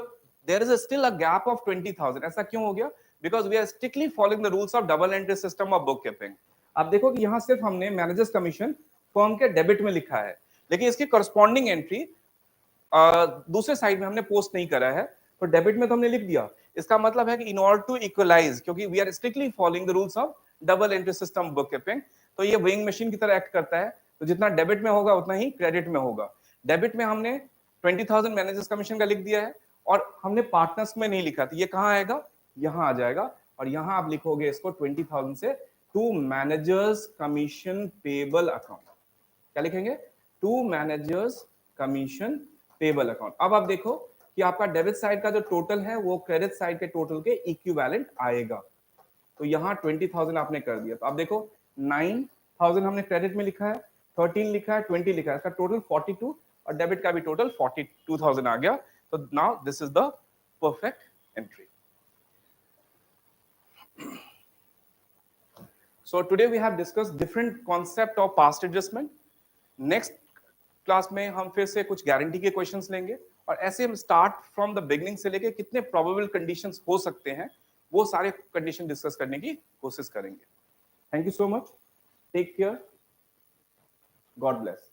there is still a gap of 20,000. ऐसा क्यों हो गया? Because we are strictly following the rules of double entry system of book keeping. आप देखो कि यहां सिर्फ हमने मैनेजर्स कमीशन फर्म के डेबिट में लिखा है, लेकिन इसकी करस्पॉन्डिंग एंट्री दूसरे साइड में हमने पोस्ट नहीं करा है. तो डेबिट में तो हमने लिख दिया. इसका मतलब है कि इन ऑर्डर टू इक्वलाइज, क्योंकि we are strictly following the rules of double entry system book keeping, तो ये वेइंग मशीन की तरह एक्ट करता है. तो जितना डेबिट में होगा उतना ही क्रेडिट में होगा. डेबिट में हमने 20,000 मैनेजर्स कमीशन का लिख दिया है और हमने पार्टनर्स में नहीं लिखा. तो ये कहाँ आएगा, यहाँ आ जाएगा. और यहाँ आप लिखोगे इसको 20,000 से to managers commission payable account. क्या लिखेंगे, to managers commission payable account. अब आप देखो कि आपका डेबिट साइड का जो टोटल है वो क्रेडिट साइड के टोटल के इक्विवेलेंट आएगा. तो यहाँ 20,000 आपने कर दिया. तो आप देखो 9,000 हमने क्रेडिट में लिखा है, 13 लिखा है, 20 लिखा है, इसका टोटल 42 और डेबिट का भी टोटल 42,000 आ गया. तो now this is the perfect entry. So today we have discussed different concept of past adjustment. Next class में हम फिर से कुछ गारंटी के क्वेश्चंस लेंगे और ऐसे हम स्टार्ट फ्रॉम द बिगनिंग से लेके कितने प्रोबेबल कंडीशंस हो सकते हैं वो सारे कंडीशन डिस्कस करने की कोशिश करेंगे. Thank you so much. Take care. God bless.